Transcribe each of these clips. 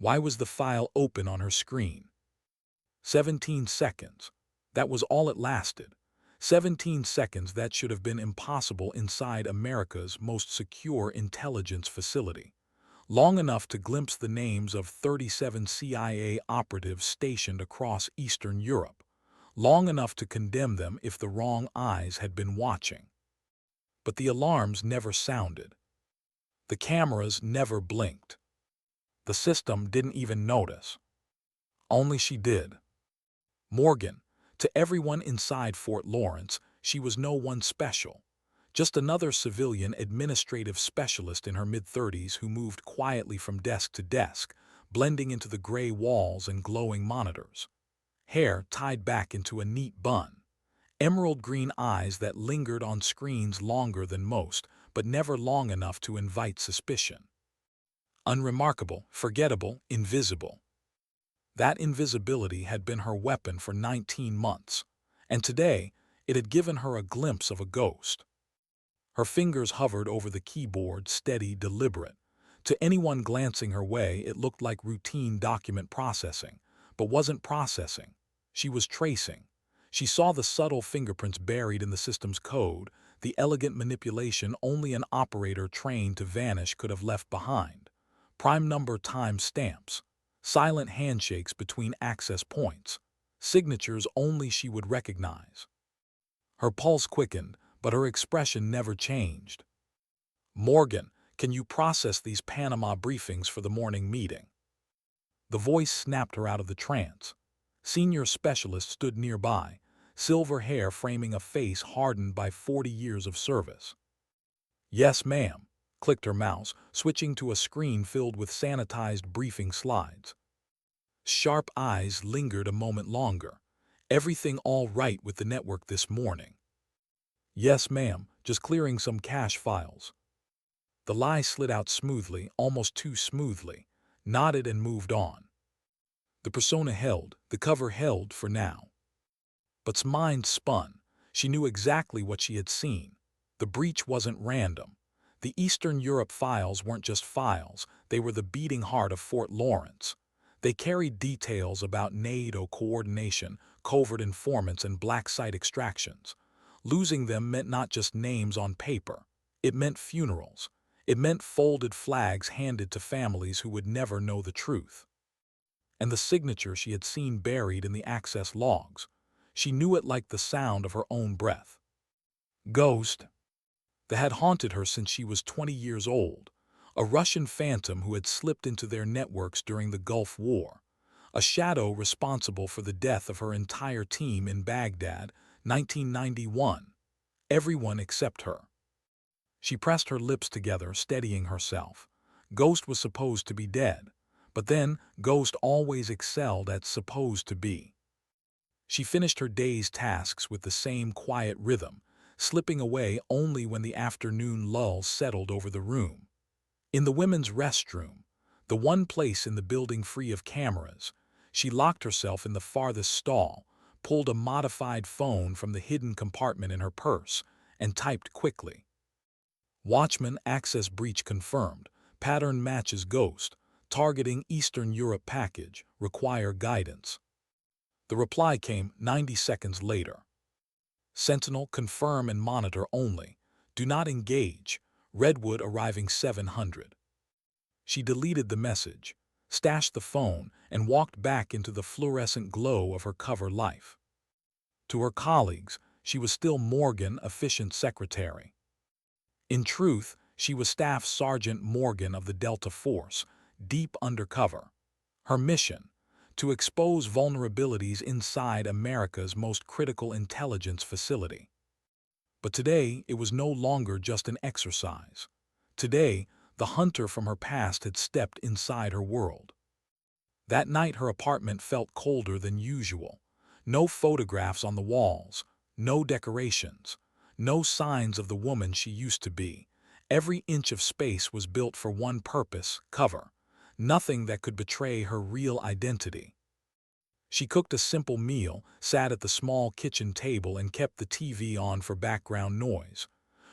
Why was the file open on her screen? 17 seconds. That was all it lasted. 17 seconds that should have been impossible inside America's most secure intelligence facility. Long enough to glimpse the names of 37 CIA operatives stationed across Eastern Europe. Long enough to condemn them if the wrong eyes had been watching. But the alarms never sounded. The cameras never blinked. The system didn't even notice. Only she did. Morgan, to everyone inside Fort Lawrence, she was no one special. Just another civilian administrative specialist in her mid-30s who moved quietly from desk to desk, blending into the gray walls and glowing monitors. Hair tied back into a neat bun. Emerald green eyes that lingered on screens longer than most, but never long enough to invite suspicion. Unremarkable, forgettable, invisible. That invisibility had been her weapon for 19 months, and today it had given her a glimpse of a ghost. Her fingers hovered over the keyboard, steady, deliberate. To anyone glancing her way, it looked like routine document processing, but wasn't processing. She was tracing. She saw the subtle fingerprints buried in the system's code, the elegant manipulation only an operator trained to vanish could have left behind. Prime number time stamps, silent handshakes between access points, signatures only she would recognize. Her pulse quickened, but her expression never changed. "Morgan, can you process these Panama briefings for the morning meeting?" The voice snapped her out of the trance. Senior specialist stood nearby, silver hair framing a face hardened by 40 years of service. "Yes, ma'am," clicked her mouse, switching to a screen filled with sanitized briefing slides. Sharp eyes lingered a moment longer. "Everything all right with the network this morning?" "Yes, ma'am, just clearing some cache files." The lie slid out smoothly, almost too smoothly, nodded and moved on. The persona held, the cover held for now. But's mind spun. She knew exactly what she had seen. The breach wasn't random. The Eastern Europe files weren't just files, they were the beating heart of Fort Lawrence. They carried details about NATO coordination, covert informants, and black site extractions. Losing them meant not just names on paper. It meant funerals. It meant folded flags handed to families who would never know the truth. And the signature she had seen buried in the access logs. She knew it like the sound of her own breath. Ghost. That had haunted her since she was 20 years old. A Russian phantom who had slipped into their networks during the Gulf War. A shadow responsible for the death of her entire team in Baghdad, 1991. Everyone except her. She pressed her lips together, steadying herself. Ghost was supposed to be dead, but then Ghost always excelled at supposed to be. She finished her day's tasks with the same quiet rhythm, slipping away only when the afternoon lull settled over the room. In the women's restroom, the one place in the building free of cameras, she locked herself in the farthest stall, pulled a modified phone from the hidden compartment in her purse, and typed quickly. "Watchman access breach confirmed. Pattern matches Ghost. Targeting Eastern Europe package. Require guidance." The reply came 90 seconds later. "Sentinel confirm and monitor only. Do not engage. Redwood arriving 700. She deleted the message, stashed the phone, and walked back into the fluorescent glow of her cover life. To her colleagues, she was still Morgan, efficient secretary. In truth, she was Staff Sergeant Morgan of the Delta Force, deep undercover. Her mission: to expose vulnerabilities inside America's most critical intelligence facility. But today, it was no longer just an exercise. Today, the hunter from her past had stepped inside her world. That night, her apartment felt colder than usual. No photographs on the walls, no decorations, no signs of the woman she used to be. Every inch of space was built for one purpose: cover. Nothing that could betray her real identity. She cooked a simple meal, sat at the small kitchen table, and kept the TV on for background noise.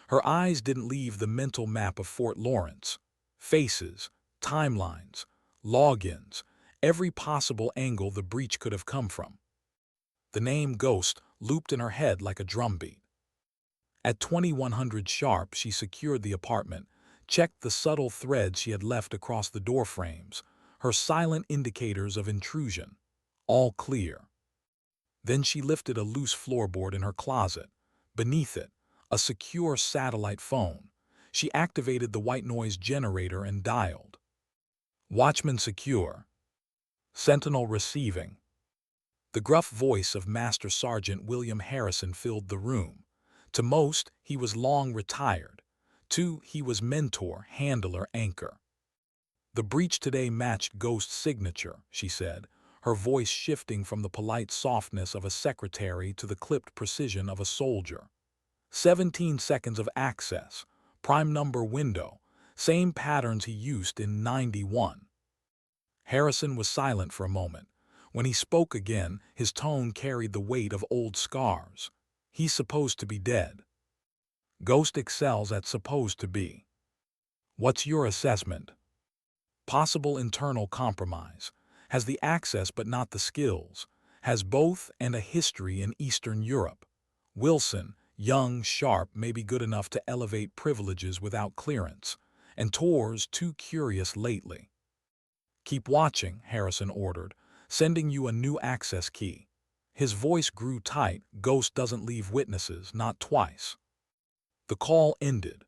Her eyes didn't leave the mental map of Fort Lawrence. Faces, timelines, logins, every possible angle the breach could have come from. The name Ghost looped in her head like a drumbeat. At 2100 sharp, she secured the apartment, checked the subtle threads she had left across the door frames, her silent indicators of intrusion. All clear. Then she lifted a loose floorboard in her closet. Beneath it, a secure satellite phone. She activated the white noise generator and dialed. Watchman secure. Sentinel receiving. The gruff voice of Master Sergeant William Harrison filled the room. To most, he was long retired. To, he was mentor, handler, anchor. The breach today matched Ghost's signature, she said, her voice shifting from the polite softness of a secretary to the clipped precision of a soldier. 17 seconds of access, prime number window, same patterns he used in 91. Harrison was silent for a moment. When he spoke again, his tone carried the weight of old scars. He's supposed to be dead. Ghost excels at supposed to be. What's your assessment? Possible internal compromise. Has the access but not the skills. Has both and a history in Eastern Europe. Wilson, young, sharp, may be good enough to elevate privileges without clearance. And Tor's too curious lately. Keep watching, Harrison ordered, sending you a new access key. His voice grew tight. Ghost doesn't leave witnesses, not twice. The call ended.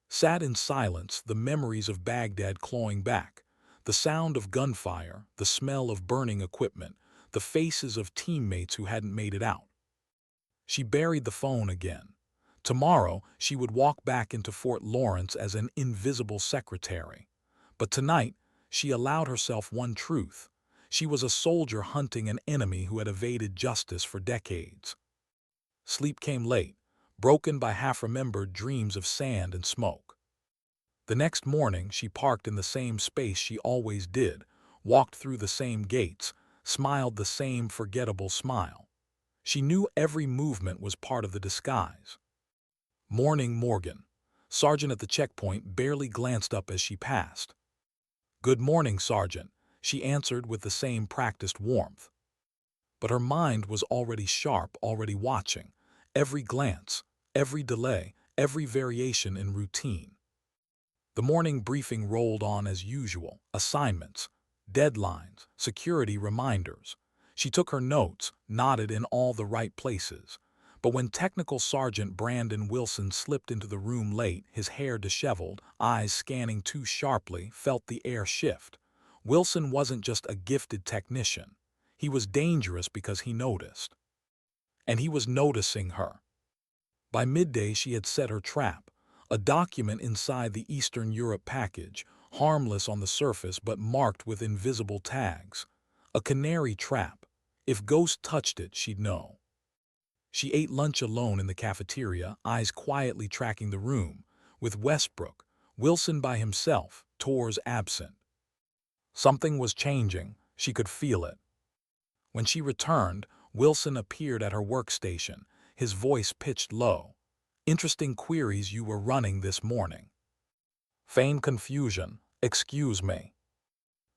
Sat in silence, the memories of Baghdad clawing back. The sound of gunfire, the smell of burning equipment, the faces of teammates who hadn't made it out. She buried the phone again. Tomorrow, she would walk back into Fort Lawrence as an invisible secretary. But tonight, she allowed herself one truth. She was a soldier hunting an enemy who had evaded justice for decades. Sleep came late, broken by half-remembered dreams of sand and smoke. The next morning, she parked in the same space she always did, walked through the same gates, smiled the same forgettable smile. She knew every movement was part of the disguise. Morning Morgan. Sergeant at the checkpoint barely glanced up as she passed. "Good morning, Sergeant," she answered with the same practiced warmth. But her mind was already sharp, already watching. Every glance, every delay, every variation in routine. The morning briefing rolled on as usual. Assignments, deadlines, security reminders. She took her notes, nodded in all the right places. But when Technical Sergeant Brandon Wilson slipped into the room late, his hair disheveled, eyes scanning too sharply, felt the air shift. Wilson wasn't just a gifted technician. He was dangerous because he noticed. And he was noticing her. By midday, she had set her trap. A document inside the Eastern Europe package, harmless on the surface but marked with invisible tags. A canary trap. If Ghost touched it, she'd know. She ate lunch alone in the cafeteria, eyes quietly tracking the room, with Westbrook, Wilson by himself, Tor's absent. Something was changing. She could feel it. When she returned, Wilson appeared at her workstation, his voice pitched low. "Interesting queries you were running this morning." Feigned confusion. "Excuse me."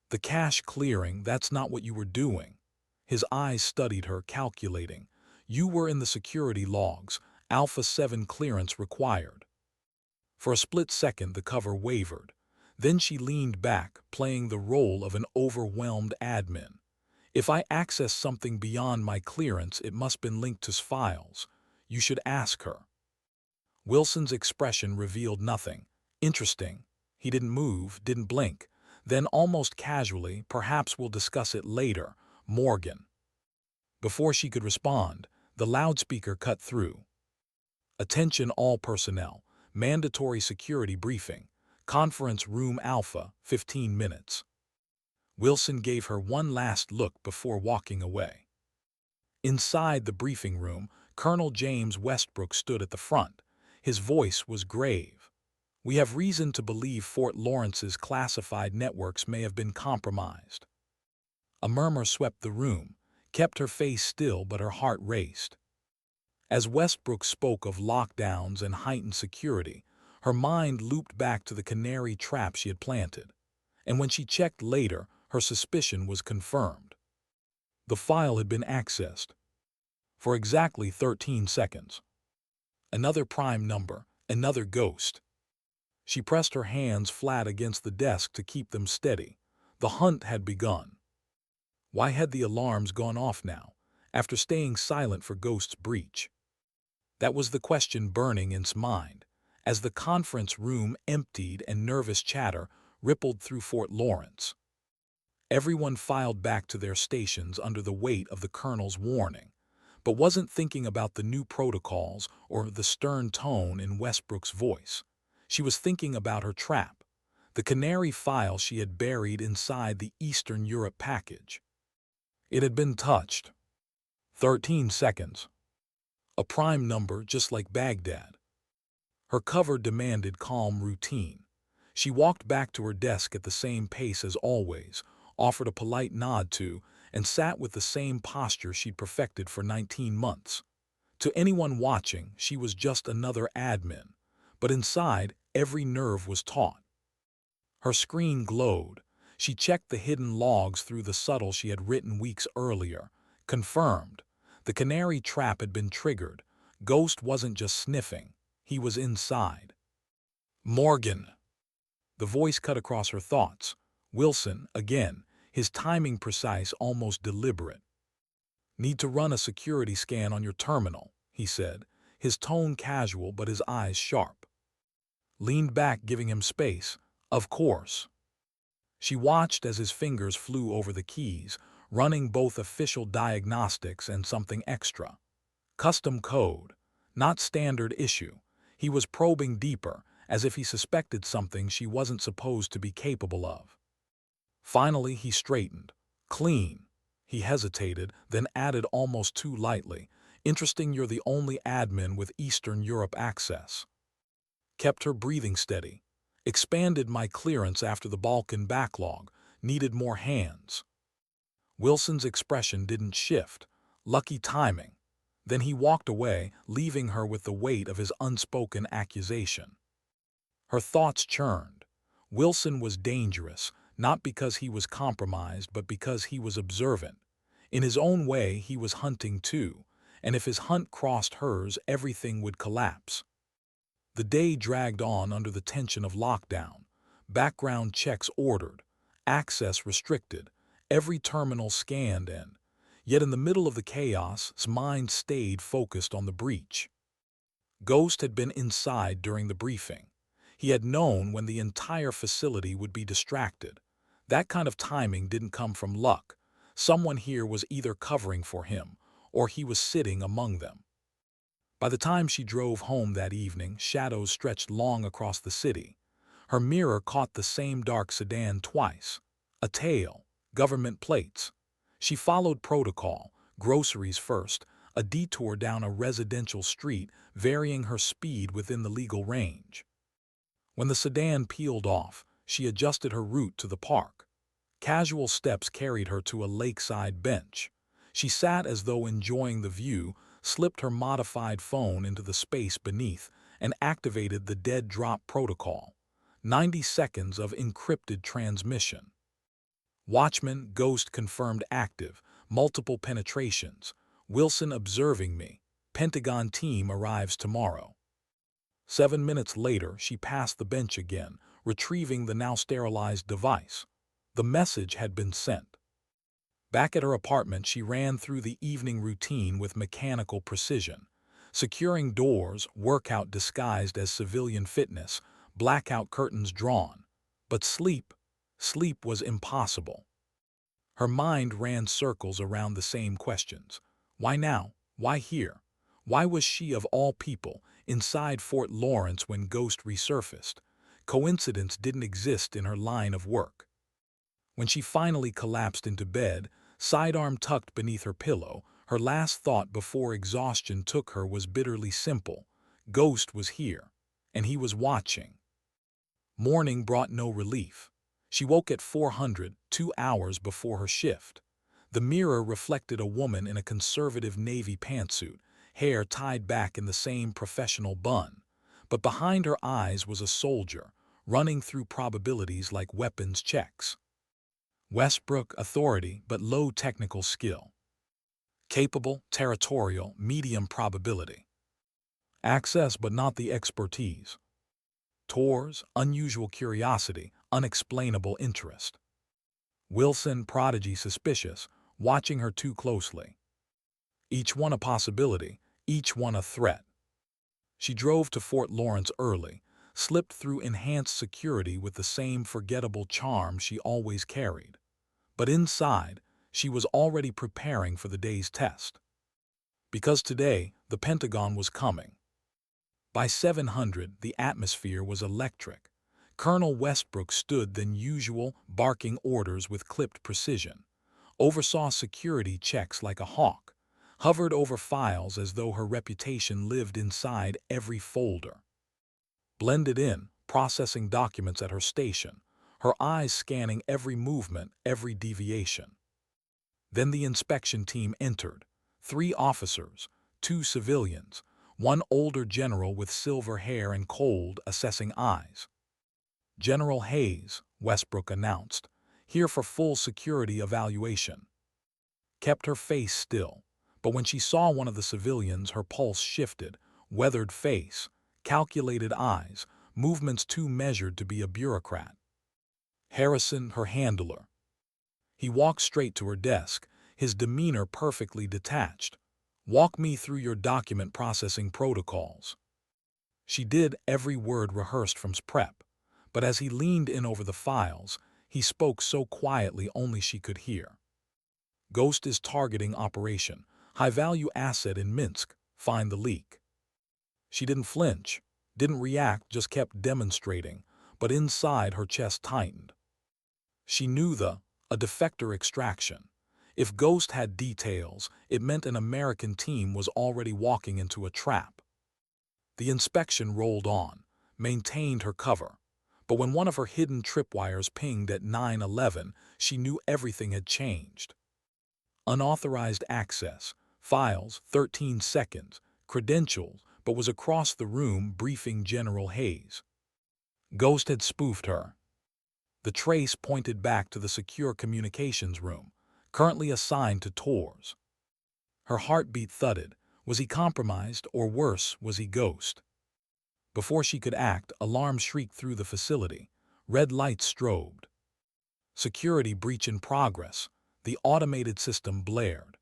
"The cache clearing, that's not what you were doing." His eyes studied her, calculating. "You were in the security logs. Alpha 7 clearance required." For a split second, the cover wavered. Then she leaned back, playing the role of an overwhelmed admin. "If I access something beyond my clearance, it must have been linked to files. You should ask her." Wilson's expression revealed nothing. "Interesting." He didn't move, didn't blink. Then, almost casually, "Perhaps we'll discuss it later, Morgan." Before she could respond, the loudspeaker cut through. "Attention all personnel. Mandatory security briefing. Conference room Alpha, 15 minutes." Wilson gave her one last look before walking away. Inside the briefing room, Colonel James Westbrook stood at the front. His voice was grave. "We have reason to believe Fort Lawrence's classified networks may have been compromised." A murmur swept the room, kept her face still but her heart raced. As Westbrook spoke of lockdowns and heightened security, her mind looped back to the canary trap she had planted. And when she checked later, her suspicion was confirmed. The file had been accessed. For exactly 13 seconds. Another prime number, another ghost. She pressed her hands flat against the desk to keep them steady. The hunt had begun. Why had the alarms gone off now, after staying silent for Ghost's breach? That was the question burning in his mind, as the conference room emptied and nervous chatter rippled through Fort Lawrence. Everyone filed back to their stations under the weight of the colonel's warning, but wasn't thinking about the new protocols or the stern tone in Westbrook's voice. She was thinking about her trap, the canary file she had buried inside the Eastern Europe package. It had been touched. 13 seconds. A prime number just like Baghdad. Her cover demanded calm routine. She walked back to her desk at the same pace as always, offered a polite nod to, and sat with the same posture she'd perfected for 19 months. To anyone watching, she was just another admin, but inside, every nerve was taut. Her screen glowed. She checked the hidden logs through the subtle she had written weeks earlier. Confirmed. The canary trap had been triggered. Ghost wasn't just sniffing. He was inside. Morgan. The voice cut across her thoughts. Wilson, again, his timing precise, almost deliberate. Need to run a security scan on your terminal, he said, his tone casual but his eyes sharp. Leaned back, giving him space. Of course. She watched as his fingers flew over the keys, running both official diagnostics and something extra. Custom code, not standard issue. He was probing deeper, as if he suspected something she wasn't supposed to be capable of. Finally, he straightened. Clean. He hesitated, then added almost too lightly, interesting, you're the only admin with Eastern Europe access. Kept her breathing steady. Expanded my clearance after the Balkan backlog, needed more hands. Wilson's expression didn't shift. Lucky timing. Then he walked away, leaving her with the weight of his unspoken accusation. Her thoughts churned. Wilson was dangerous, not because he was compromised, but because he was observant. In his own way, he was hunting too, and if his hunt crossed hers, everything would collapse. The day dragged on under the tension of lockdown. Background checks ordered, access restricted, every terminal scanned in. Yet in the middle of the chaos, his mind stayed focused on the breach. Ghost had been inside during the briefing. He had known when the entire facility would be distracted. That kind of timing didn't come from luck. Someone here was either covering for him, or he was sitting among them. By the time she drove home that evening, shadows stretched long across the city. Her mirror caught the same dark sedan twice. A tail, government plates. She followed protocol, groceries first, a detour down a residential street, varying her speed within the legal range. When the sedan peeled off, she adjusted her route to the park. Casual steps carried her to a lakeside bench. She sat as though enjoying the view, slipped her modified phone into the space beneath, and activated the dead drop protocol. 90 seconds of encrypted transmission. Watchman, Ghost confirmed active, multiple penetrations. Wilson observing me. Pentagon team arrives tomorrow. 7 minutes later, she passed the bench again, retrieving the now sterilized device. The message had been sent. Back at her apartment, she ran through the evening routine with mechanical precision. Securing doors, workout disguised as civilian fitness, blackout curtains drawn. But sleep was impossible. Her mind ran circles around the same questions. Why now? Why here? Why was she, of all people, inside Fort Lawrence when Ghost resurfaced? Coincidence didn't exist in her line of work. When she finally collapsed into bed, sidearm tucked beneath her pillow, her last thought before exhaustion took her was bitterly simple. Ghost was here, and he was watching. Morning brought no relief. She woke at 400, 2 hours before her shift. The mirror reflected a woman in a conservative navy pantsuit, hair tied back in the same professional bun. But behind her eyes was a soldier, running through probabilities like weapons checks. Westbrook, authority but low technical skill. Capable, territorial, medium probability. Access but not the expertise. Tours, unusual curiosity, unexplainable interest. Wilson, prodigy, suspicious, watching her too closely. Each one a possibility, each one a threat. She drove to Fort Lawrence early, slipped through enhanced security with the same forgettable charm she always carried. But inside, she was already preparing for the day's test. Because today, the Pentagon was coming. By 700, the atmosphere was electric. Colonel Westbrook stood than usual, barking orders with clipped precision, oversaw security checks like a hawk, hovered over files as though her reputation lived inside every folder. Blended in, processing documents at her station, her eyes scanning every movement, every deviation. Then the inspection team entered. 3 officers, 2 civilians, 1 older general with silver hair and cold, assessing eyes. General Hayes, Westbrook announced, here for full security evaluation. Kept her face still, but when she saw one of the civilians, her pulse shifted, weathered face, calculated eyes, movements too measured to be a bureaucrat. Harrison, her handler. He walked straight to her desk, his demeanor perfectly detached. Walk me through your document processing protocols. She did, every word rehearsed from prep, but as he leaned in over the files, he spoke so quietly only she could hear. Ghost is targeting operation, high-value asset in Minsk, find the leak. She didn't flinch, didn't react, just kept demonstrating, but inside her chest tightened. She knew a defector extraction. If Ghost had details, it meant an American team was already walking into a trap. The inspection rolled on, maintained her cover. But when one of her hidden tripwires pinged at 9:11, she knew everything had changed. Unauthorized access, files, 13 seconds, credentials, but was across the room briefing General Hayes. Ghost had spoofed her. The trace pointed back to the secure communications room, currently assigned to Tours. Her heartbeat thudded. Was he compromised, or worse, was he Ghost? Before she could act, alarms shrieked through the facility. Red lights strobed. Security breach in progress. The automated system blared.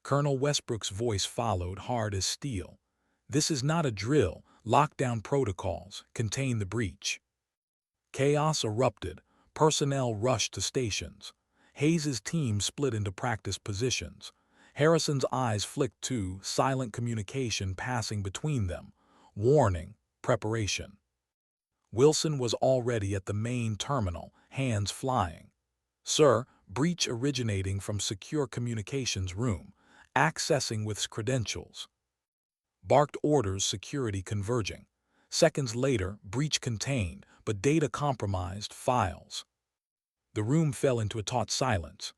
Colonel Westbrook's voice followed, hard as steel. This is not a drill. Lockdown protocols. Contain the breach. Chaos erupted. Personnel rushed to stations. Hayes's team split into practice positions. Harrison's eyes flicked to silent communication passing between them. Warning, preparation. Wilson was already at the main terminal, hands flying. Sir, breach originating from secure communications room, accessing with credentials. Barked orders, security converging. Seconds later, breach contained, but data compromised, files. The room fell into a taut silence.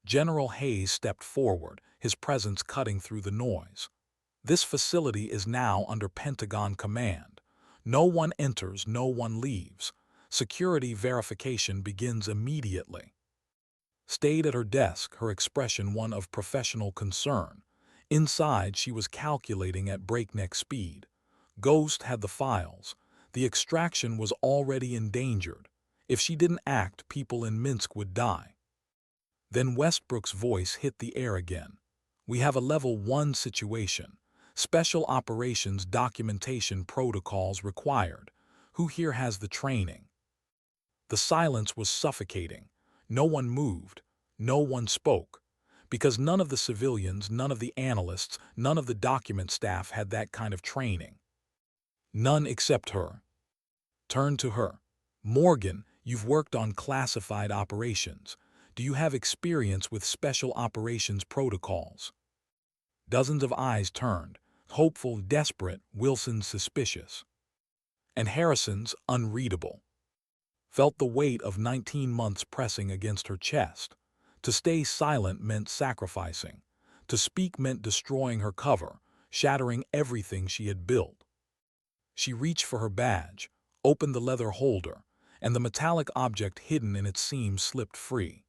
General Hayes stepped forward, his presence cutting through the noise. This facility is now under Pentagon command. No one enters, no one leaves. Security verification begins immediately. Stayed at her desk, her expression one of professional concern. Inside, she was calculating at breakneck speed. Ghost had the files. The extraction was already endangered. If she didn't act, people in Minsk would die. Then Westbrook's voice hit the air again. We have a level 1 situation. Special operations documentation protocols required. Who here has the training? The silence was suffocating. No one moved. No one spoke. Because none of the civilians, none of the analysts, none of the document staff had that kind of training. None except her. Turned to her. Morgan, you've worked on classified operations. Do you have experience with special operations protocols? Dozens of eyes turned. Hopeful, desperate, Wilson suspicious. And Harrison's unreadable. Felt the weight of 19 months pressing against her chest. To stay silent meant sacrificing. To speak meant destroying her cover, shattering everything she had built. She reached for her badge, opened the leather holder, and the metallic object hidden in its seam slipped free.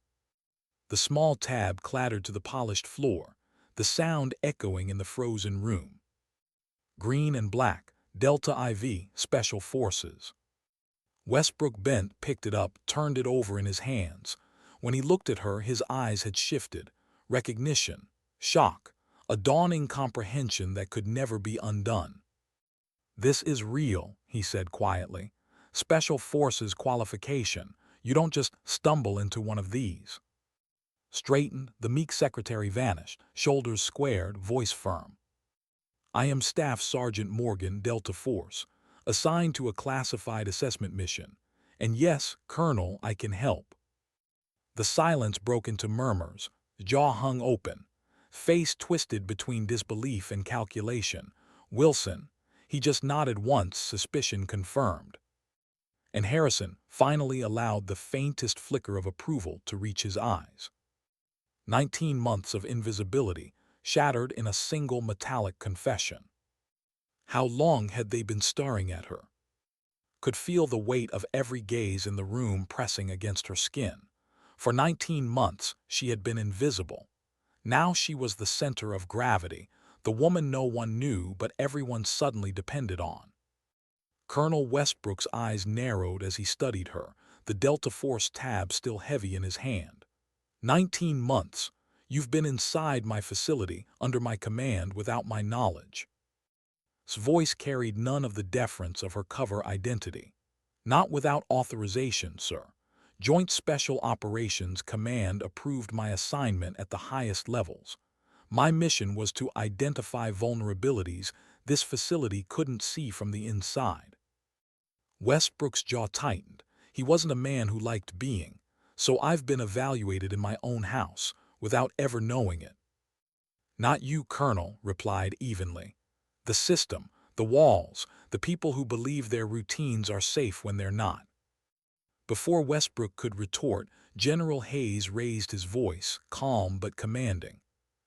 The small tab clattered to the polished floor, the sound echoing in the frozen room. Green and black, Delta IV, Special Forces. Westbrook bent, picked it up, turned it over in his hands. When he looked at her, his eyes had shifted. Recognition, shock, a dawning comprehension that could never be undone. "This is real," he said quietly. "Special Forces qualification. You don't just stumble into one of these." Straightened, the meek secretary vanished, shoulders squared, voice firm. "I am Staff Sergeant Morgan, Delta Force, assigned to a classified assessment mission. And yes, Colonel, I can help." The silence broke into murmurs, jaw hung open, face twisted between disbelief and calculation. Wilson, he just nodded once, suspicion confirmed. And Harrison finally allowed the faintest flicker of approval to reach his eyes. 19 months of invisibility, shattered in a single metallic confession. How long had they been staring at her? Could feel the weight of every gaze in the room pressing against her skin. For 19 months, she had been invisible. Now she was the center of gravity, the woman no one knew but everyone suddenly depended on. Colonel Westbrook's eyes narrowed as he studied her, the Delta Force tab still heavy in his hand. 19 months. You've been inside my facility, under my command, without my knowledge. His voice carried none of the deference of her cover identity. "Not without authorization, sir. Joint Special Operations Command approved my assignment at the highest levels. My mission was to identify vulnerabilities this facility couldn't see from the inside." Westbrook's jaw tightened. He wasn't a man who liked being. "So I've been evaluated in my own house, without ever knowing it." "Not you, Colonel," replied evenly. "The system, the walls, the people who believe their routines are safe when they're not." Before Westbrook could retort, General Hayes raised his voice, calm but commanding.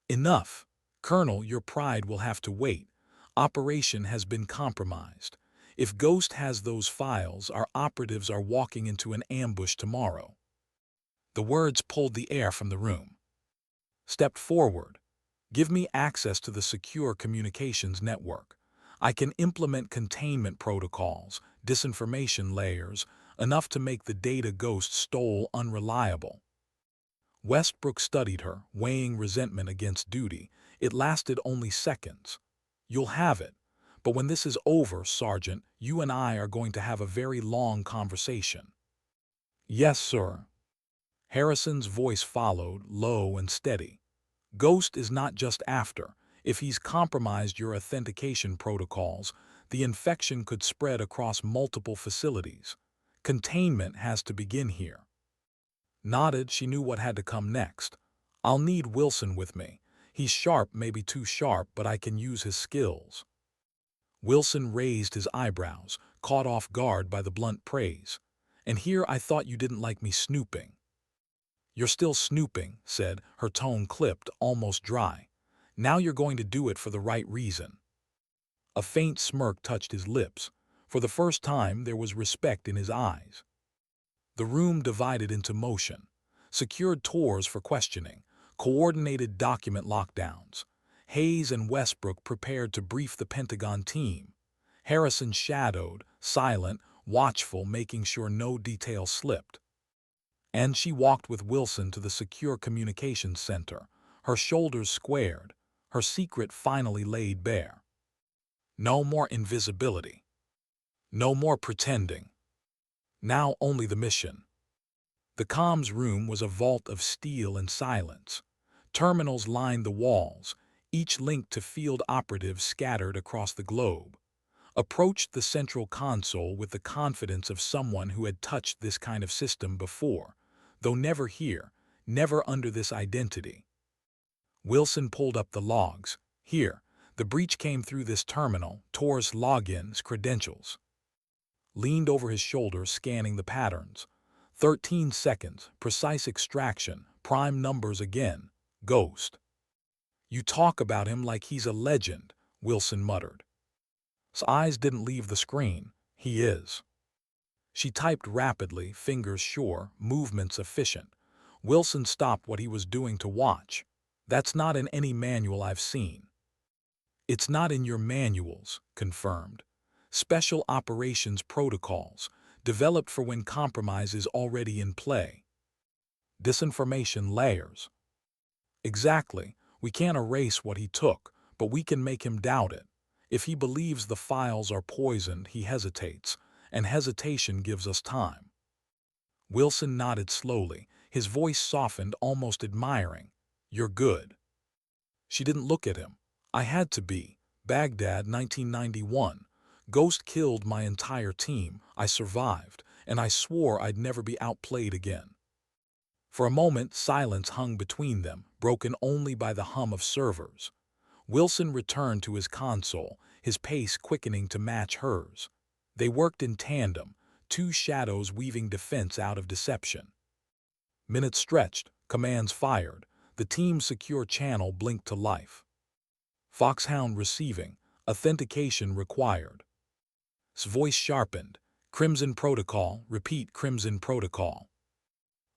"Enough. Colonel, your pride will have to wait. Operation has been compromised. If Ghost has those files, our operatives are walking into an ambush tomorrow." The words pulled the air from the room. "Step forward. Give me access to the secure communications network. I can implement containment protocols, disinformation layers, enough to make the data Ghost stole unreliable." Westbrook studied her, weighing resentment against duty. It lasted only seconds. "You'll have it. But when this is over, Sergeant, you and I are going to have a very long conversation." "Yes, sir." Harrison's voice followed, low and steady. "Ghost is not just after. If he's compromised your authentication protocols, the infection could spread across multiple facilities. Containment has to begin here." Nodded, she knew what had to come next. "I'll need Wilson with me. He's sharp, maybe too sharp, but I can use his skills." Wilson raised his eyebrows, caught off guard by the blunt praise. "And here I thought you didn't like me snooping." "You're still snooping," said, her tone clipped, almost dry. "Now you're going to do it for the right reason." A faint smirk touched his lips. For the first time, there was respect in his eyes. The room divided into motion. Secured tours for questioning, coordinated document lockdowns. Hayes and Westbrook prepared to brief the Pentagon team. Harrison shadowed, silent, watchful, making sure no detail slipped. And she walked with Wilson to the secure communications center, her shoulders squared, her secret finally laid bare. No more invisibility. No more pretending. Now only the mission. The comms room was a vault of steel and silence. Terminals lined the walls, each linked to field operatives scattered across the globe. Approached the central console with the confidence of someone who had touched this kind of system before, though never here, never under this identity. Wilson pulled up the logs. "Here, the breach came through this terminal, Taurus logins, credentials." Leaned over his shoulder, scanning the patterns. 13 seconds, precise extraction, prime numbers again, Ghost. "You talk about him like he's a legend," Wilson muttered. His eyes didn't leave the screen. "He is." She typed rapidly, fingers sure, movements efficient. Wilson stopped what he was doing to watch. That's not in any manual I've seen. It's not in your manuals, confirmed. Special operations protocols, developed for when compromise is already in play. Disinformation layers. Exactly. We can't erase what he took, but we can make him doubt it. If he believes the files are poisoned, he hesitates, and hesitation gives us time. Wilson nodded slowly, his voice softened, almost admiring. You're good. She didn't look at him. I had to be. Baghdad, 1991. Ghost killed my entire team. I survived, and I swore I'd never be outplayed again. For a moment, silence hung between them, broken only by the hum of servers. Wilson returned to his console, his pace quickening to match hers. They worked in tandem, two shadows weaving defense out of deception. Minutes stretched, commands fired, the team's secure channel blinked to life. Foxhound receiving, authentication required. His voice sharpened. Crimson Protocol, repeat Crimson Protocol.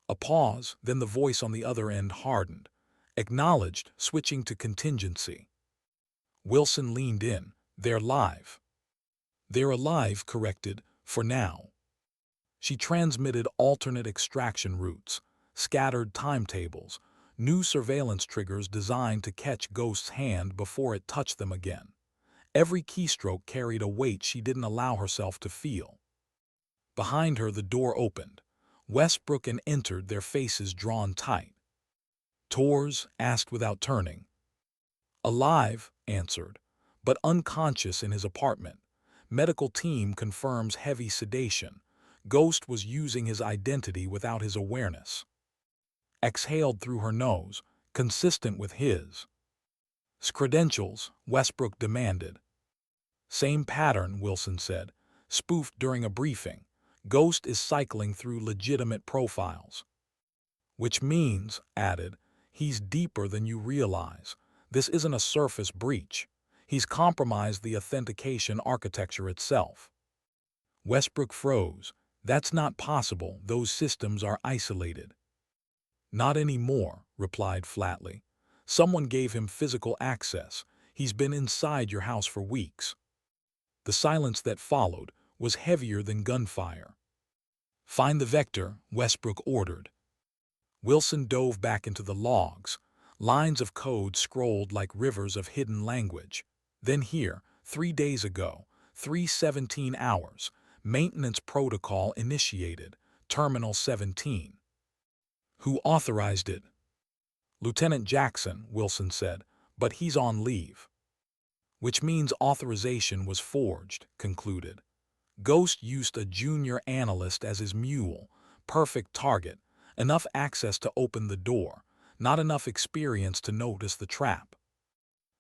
A pause, then the voice on the other end hardened. Acknowledged, switching to contingency. Wilson leaned in. They're live. They're alive, corrected, for now. She transmitted alternate extraction routes, scattered timetables, new surveillance triggers designed to catch Ghost's hand before it touched them again. Every keystroke carried a weight she didn't allow herself to feel. Behind her, the door opened. Westbrook entered, their faces drawn tight. Tors asked without turning. Alive, answered, but unconscious in his apartment. Medical team confirms heavy sedation. Ghost was using his identity without his awareness. Exhaled through her nose, consistent with his. Credentials, Westbrook demanded. Same pattern, Wilson said, spoofed during a briefing. Ghost is cycling through legitimate profiles. Which means, added, he's deeper than you realize. This isn't a surface breach. He's compromised the authentication architecture itself. Westbrook froze. That's not possible. Those systems are isolated. Not anymore, replied flatly. Someone gave him physical access. He's been inside your house for weeks. The silence that followed was heavier than gunfire. Find the vector, Westbrook ordered. Wilson dove back into the logs. Lines of code scrolled like rivers of hidden language. Then here, 3 days ago, 3:17 hours, maintenance protocol initiated, Terminal 17. Who authorized it? Lieutenant Jackson, Wilson said, but he's on leave. Which means authorization was forged, concluded. Ghost used a junior analyst as his mule, perfect target, enough access to open the door, not enough experience to notice the trap.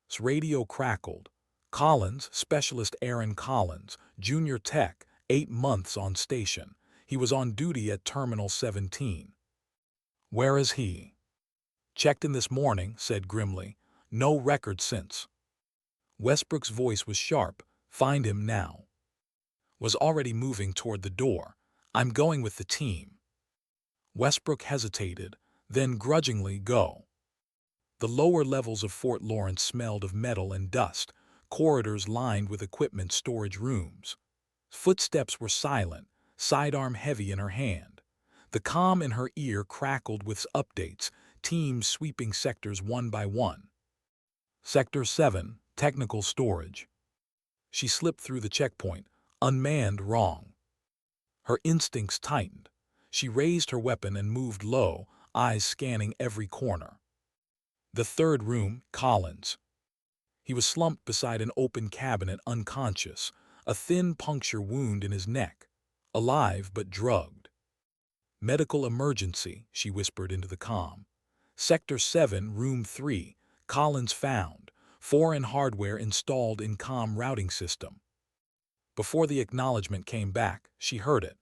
His radio crackled. Collins, Specialist Aaron Collins, junior tech, 8 months on station. He was on duty at Terminal 17. Where is he? Checked in this morning, said grimly. No record since. Westbrook's voice was sharp. Find him now. Was already moving toward the door. I'm going with the team. Westbrook hesitated, then grudgingly go. The lower levels of Fort Lawrence smelled of metal and dust, corridors lined with equipment storage rooms. Footsteps were silent, sidearm heavy in her hand. The comm in her ear crackled with updates, teams sweeping sectors one by one. Sector 7, technical storage. She slipped through the checkpoint, unmanned wrong. Her instincts tightened. She raised her weapon and moved low, eyes scanning every corner. The third room, Collins. He was slumped beside an open cabinet, unconscious, a thin puncture wound in his neck. Alive but drugged. Medical emergency, she whispered into the comm. Sector 7, Room 3, Collins found. Foreign hardware installed in comm routing system. Before the acknowledgement came back, she heard it.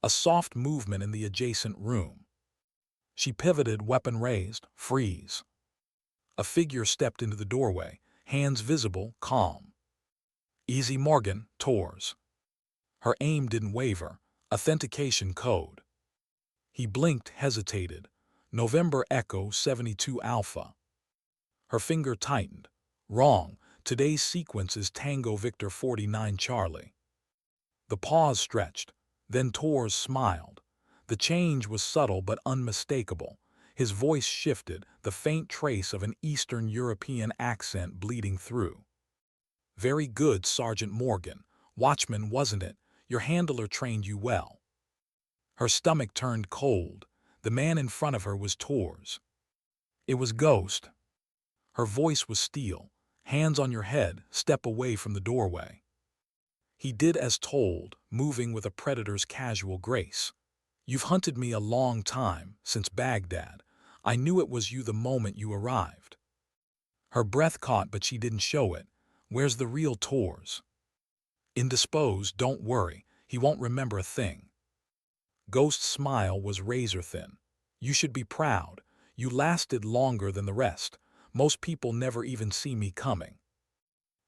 A soft movement in the adjacent room. She pivoted, weapon raised, freeze. A figure stepped into the doorway, hands visible, calm. Easy Morgan, Tors. Her aim didn't waver. Authentication code. He blinked, hesitated. November Echo 72 Alpha. Her finger tightened. Wrong. Today's sequence is Tango Victor 49 Charlie. The pause stretched. Then Torres smiled. The change was subtle but unmistakable. His voice shifted, the faint trace of an Eastern European accent bleeding through. Very good, Sergeant Morgan. Watchman, wasn't it? Your handler trained you well. Her stomach turned cold. The man in front of her was Torres. It was Ghost. Her voice was steel. Hands on your head, step away from the doorway. He did as told, moving with a predator's casual grace. You've hunted me a long time, since Baghdad. I knew it was you the moment you arrived. Her breath caught, but she didn't show it. Where's the real Torres? Indisposed, don't worry. He won't remember a thing. Ghost's smile was razor-thin. You should be proud. You lasted longer than the rest. Most people never even see me coming.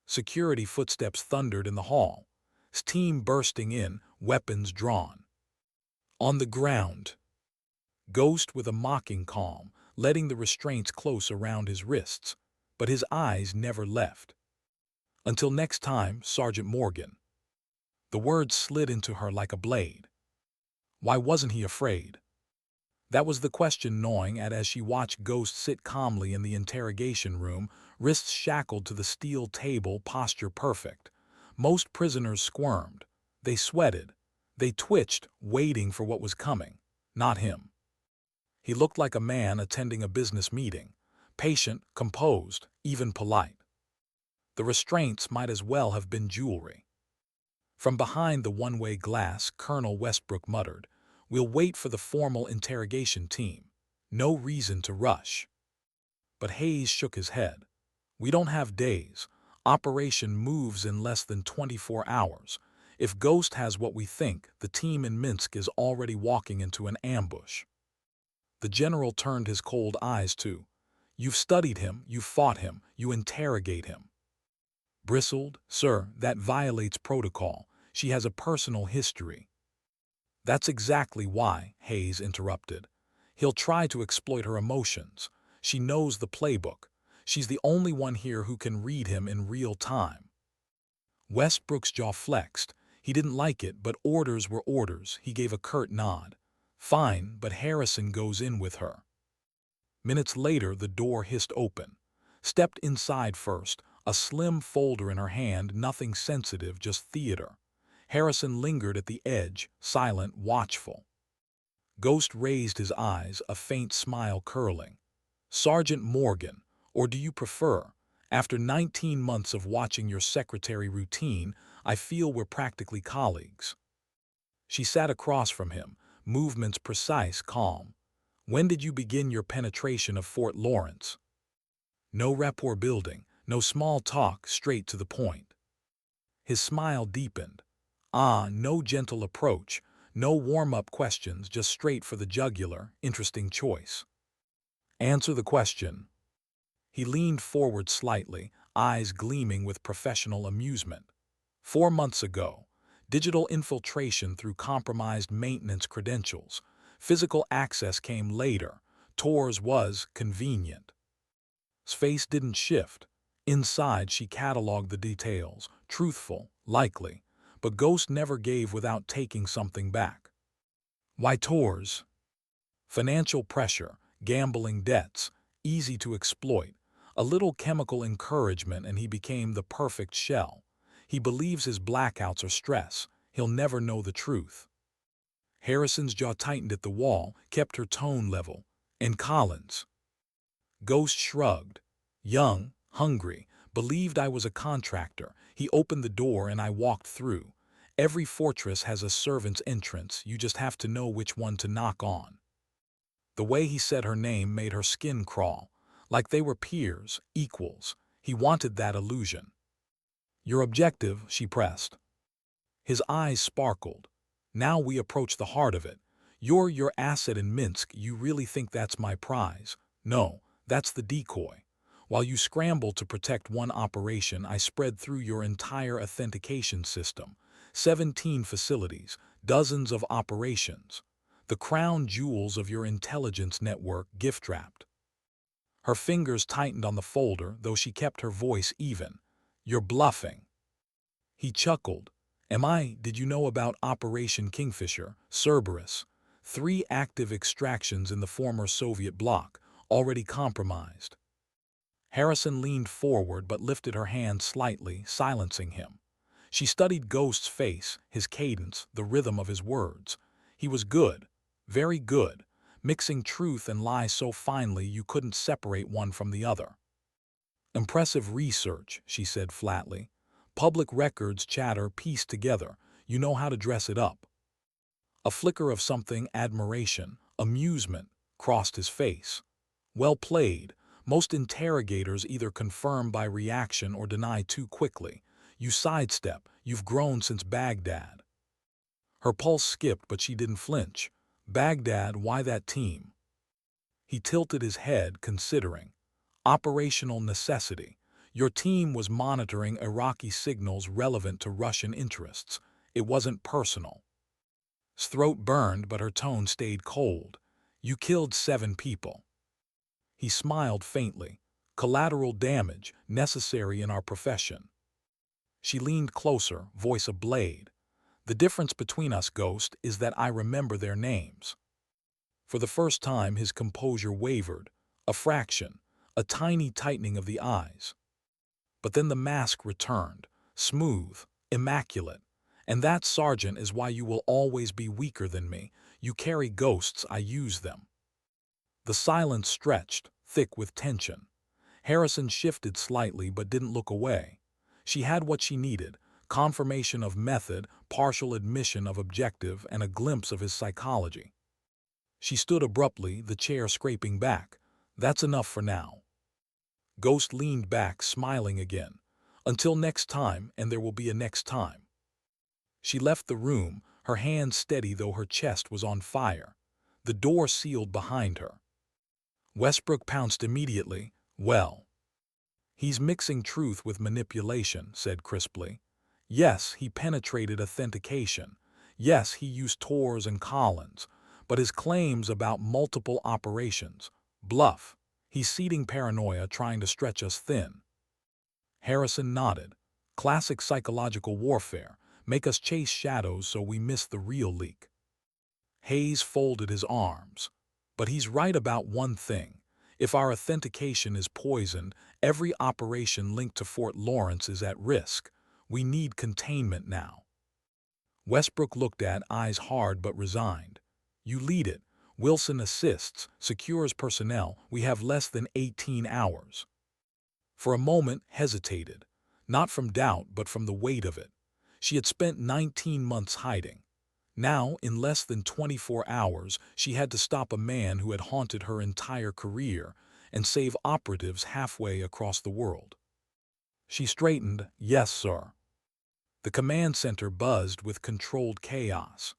Security footsteps thundered in the hall. Steam bursting in, weapons drawn. On the ground. Ghost with a mocking calm, letting the restraints close around his wrists, but his eyes never left. Until next time, Sergeant Morgan. The words slid into her like a blade. Why wasn't he afraid? That was the question gnawing at as she watched Ghost sit calmly in the interrogation room, wrists shackled to the steel table, posture perfect. Most prisoners squirmed. They sweated. They twitched, waiting for what was coming. Not him. He looked like a man attending a business meeting. Patient, composed, even polite. The restraints might as well have been jewelry. From behind the one-way glass, Colonel Westbrook muttered, "We'll wait for the formal interrogation team. No reason to rush." But Hayes shook his head. "We don't have days. Operation moves in less than 24 hours. If Ghost has what we think, the team in Minsk is already walking into an ambush." The general turned his cold eyes to, "You've studied him, you fought him, you interrogate him." Bristled, "Sir, that violates protocol. She has a personal history." "That's exactly why," Hayes interrupted. "He'll try to exploit her emotions. She knows the playbook. She's the only one here who can read him in real time." Westbrook's jaw flexed. He didn't like it, but orders were orders. He gave a curt nod. "Fine, but Harrison goes in with her." Minutes later, the door hissed open. Stepped inside first, a slim folder in her hand, nothing sensitive, just theater. Harrison lingered at the edge, silent, watchful. Ghost raised his eyes, a faint smile curling. "Sergeant Morgan, or do you prefer? After 19 months of watching your secretary routine, I feel we're practically colleagues." She sat across from him, movements precise, calm. "When did you begin your penetration of Fort Lawrence?" No rapport building, no small talk, straight to the point. His smile deepened. No gentle approach, no warm-up questions, just straight for the jugular. Interesting choice. "Answer the question." He leaned forward slightly, eyes gleaming with professional amusement. 4 months ago, digital infiltration through compromised maintenance credentials. Physical access came later. Torres was convenient. His face didn't shift. Inside, she cataloged the details. Truthful, likely. But Ghost never gave without taking something back. Why Torres? Financial pressure, gambling debts, easy to exploit. A little chemical encouragement and he became the perfect shell. He believes his blackouts are stress. He'll never know the truth. Harrison's jaw tightened at the wall, kept her tone level. "And Collins?" Ghost shrugged. "Young, hungry, believed I was a contractor. He opened the door and I walked through. Every fortress has a servant's entrance. You just have to know which one to knock on." The way he said her name made her skin crawl. Like they were peers, equals. He wanted that illusion. "Your objective," she pressed. His eyes sparkled. "Now we approach the heart of it. You're your asset in Minsk. You really think that's my prize? No, that's the decoy. While you scramble to protect one operation, I spread through your entire authentication system. 17 facilities, dozens of operations. The crown jewels of your intelligence network gift-wrapped. Her fingers tightened on the folder, though she kept her voice even. "You're bluffing." He chuckled. Did you know about Operation Kingfisher, Cerberus? 3 active extractions in the former Soviet bloc, already compromised. Harrison leaned forward but lifted her hand slightly, silencing him. She studied Ghost's face, his cadence, the rhythm of his words. He was good, very good, mixing truth and lie so finely you couldn't separate one from the other. "Impressive research," she said flatly. "Public records chatter pieced together. You know how to dress it up." A flicker of something, admiration, amusement, crossed his face. "Well played. Most interrogators either confirm by reaction or deny too quickly. You sidestep. You've grown since Baghdad." Her pulse skipped, but she didn't flinch. "Baghdad, why that team?" He tilted his head, considering. "Operational necessity. Your team was monitoring Iraqi signals relevant to Russian interests. It wasn't personal." His throat burned, but her tone stayed cold. "You killed 7 people." He smiled faintly. "Collateral damage, necessary in our profession." She leaned closer, voice ablade. "The difference between us, Ghost, is that I remember their names." For the first time his composure wavered, a fraction, a tiny tightening of the eyes. But then the mask returned, smooth, immaculate. "And that, Sergeant, is why you will always be weaker than me. You carry ghosts, I use them." The silence stretched, thick with tension. Harrison shifted slightly but didn't look away. She had what she needed: confirmation of method, partial admission of objective, and a glimpse of his psychology. She stood abruptly, the chair scraping back. "That's enough for now." Ghost leaned back, smiling again. "Until next time, and there will be a next time." She left the room, her hand steady though her chest was on fire. The door sealed behind her. Westbrook pounced immediately. "Well, he's mixing truth with manipulation," said crisply. "Yes, he penetrated authentication. Yes, he used Tors and Collins. But his claims about multiple operations, bluff. He's seeding paranoia, trying to stretch us thin." Harrison nodded. "Classic psychological warfare. Make us chase shadows so we miss the real leak." Hayes folded his arms. "But he's right about one thing. If our authentication is poisoned, every operation linked to Fort Lawrence is at risk. We need containment now." Westbrook looked at, eyes hard but resigned. "You lead it. Wilson assists, secures personnel. We have less than 18 hours." For a moment hesitated, not from doubt but from the weight of it. She had spent 19 months hiding. Now, in less than 24 hours, she had to stop a man who had haunted her entire career and save operatives halfway across the world. She straightened. "Yes, sir." The command center buzzed with controlled chaos.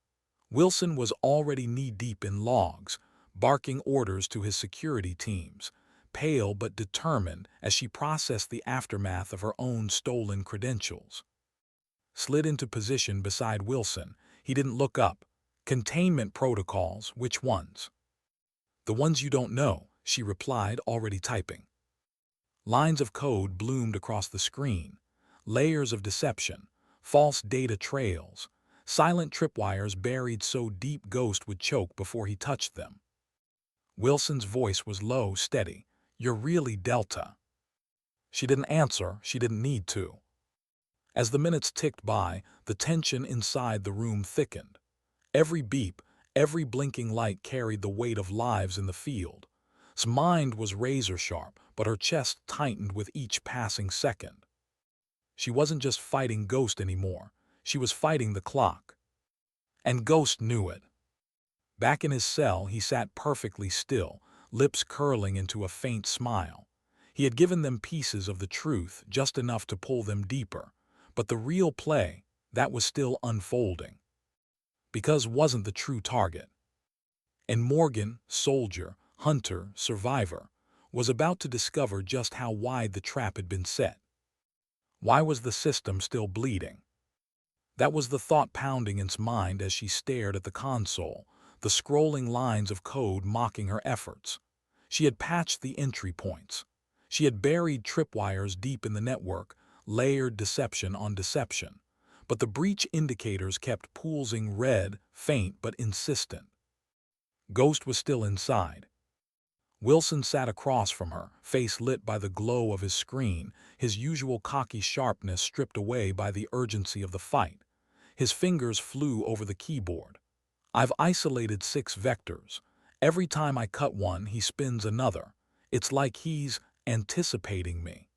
Wilson was already knee-deep in logs, barking orders to his security teams, pale but determined as she processed the aftermath of her own stolen credentials. Slid into position beside Wilson. He didn't look up. "Containment protocols, which ones?" "The ones you don't know," she replied, already typing. Lines of code bloomed across the screen. Layers of deception, false data trails, silent tripwires buried so deep Ghost would choke before he touched them. Wilson's voice was low, steady. "You're really Delta." She didn't answer, she didn't need to. As the minutes ticked by, the tension inside the room thickened. Every beep, every blinking light carried the weight of lives in the field. His mind was razor-sharp, but her chest tightened with each passing second. She wasn't just fighting Ghost anymore. She was fighting the clock. And Ghost knew it. Back in his cell, he sat perfectly still, lips curling into a faint smile. He had given them pieces of the truth, just enough to pull them deeper. But the real play, that was still unfolding. Because wasn't the true target. And Morgan, soldier, hunter, survivor, was about to discover just how wide the trap had been set. Why was the system still bleeding? That was the thought pounding in its mind as she stared at the console, the scrolling lines of code mocking her efforts. She had patched the entry points. She had buried tripwires deep in the network, layered deception on deception. But the breach indicators kept pulsing red, faint but insistent. Ghost was still inside. Wilson sat across from her, face lit by the glow of his screen, his usual cocky sharpness stripped away by the urgency of the fight. His fingers flew over the keyboard. I've isolated 6 vectors. Every time I cut one, he spins another. It's like he's anticipating me.